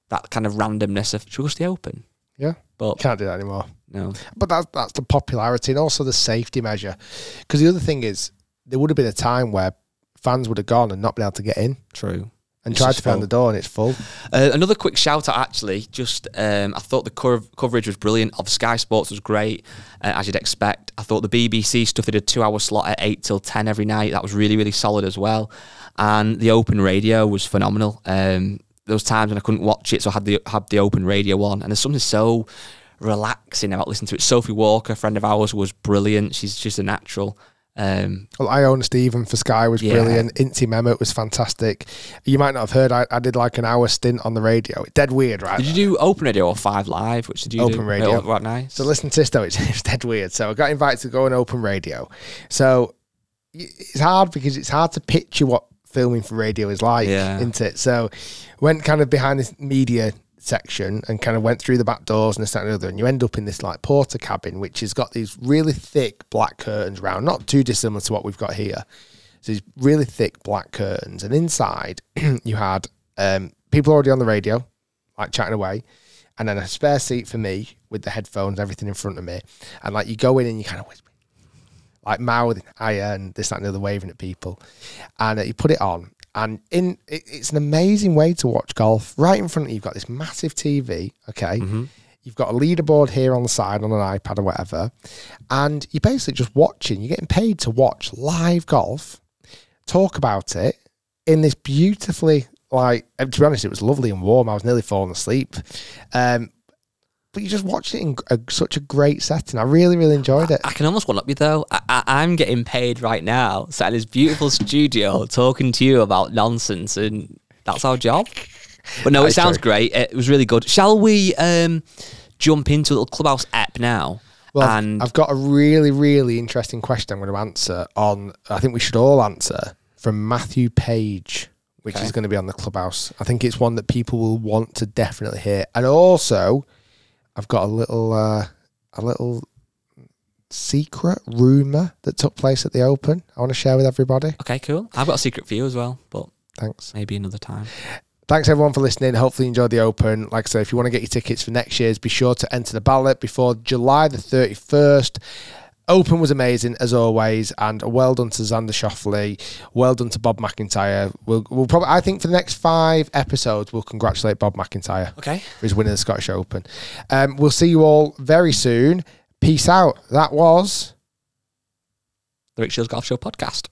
that kind of randomness of, should we go to the Open? Yeah, but can't do that anymore. No. But that's the popularity and also the safety measure. Because the other thing is, there would have been a time where fans would have gone and not been able to get in. True. And tried to find the door and it's full. Another quick shout out, actually. Just I thought the coverage was brilliant. Of Sky Sports was great, as you'd expect. I thought the BBC stuff, they did a 2-hour slot at 8 till 10 every night. That was really, really solid as well. And the Open radio was phenomenal. There was times when I couldn't watch it, so I had the Open radio on. And there's something so relaxing about listening to it. Sophie Walker, a friend of ours, was brilliant. She's just a natural. Well, Iona Stephen for Sky was brilliant. Inti Mehmet was fantastic. You might not have heard, I did like an hour stint on the radio. Dead weird, right? Did you do Open Radio or 5 Live? Which did you do? Open Radio. Oh, right, nice. So listen to this though, it's dead weird. So I got invited to go on Open Radio. So it's hard because it's hard to picture what filming for radio is like, isn't it? So went kind of behind this media section and kind of went through the back doors and this, that, and the other, and you end up in this like porter cabin, which has got these really thick black curtains round, not too dissimilar to what we've got here. So these really thick black curtains, and inside you had people already on the radio, like chatting away, and then a spare seat for me with the headphones, everything in front of me, and like you go in and you kind of whisper, like mouthing hiya and this, that, and the other, waving at people, and you put it on. And it's an amazing way to watch golf. Right in front of you, you've got this massive TV, okay? Mm-hmm. You've got a leaderboard here on the side on an iPad or whatever. And you're basically just watching. You're getting paid to watch live golf, talk about it in this beautifully, like, to be honest, it was lovely and warm. I was nearly falling asleep. But you just watched it in such a great setting. I really, really enjoyed it. I can almost one-up you, though. I'm getting paid right now, sat in this beautiful studio talking to you about nonsense, and that's our job. But no, it sounds great. It was really good. Shall we jump into a little Clubhouse app now? Well, I've got a really, really interesting question I'm going to answer on, I think we should all answer, from Matthew Page, which is going to be on the Clubhouse. I think it's one that people will want to definitely hear. And also, I've got a little secret rumour that took place at the Open I want to share with everybody. Okay, cool. I've got a secret for you as well, but thanks. Maybe another time. Thanks everyone for listening. Hopefully you enjoyed the Open. Like I say, if you want to get your tickets for next year's, be sure to enter the ballot before July the 31st. Open was amazing as always, and well done to Xander Schauffele, well done to Bob Macintyre. We'll probably, I think for the next 5 episodes, we'll congratulate Bob Macintyre for his winning the Scottish Open. We'll see you all very soon. Peace out. That was the Rick Shiels Golf Show podcast,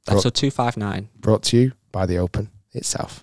episode 259, brought to you by the Open itself.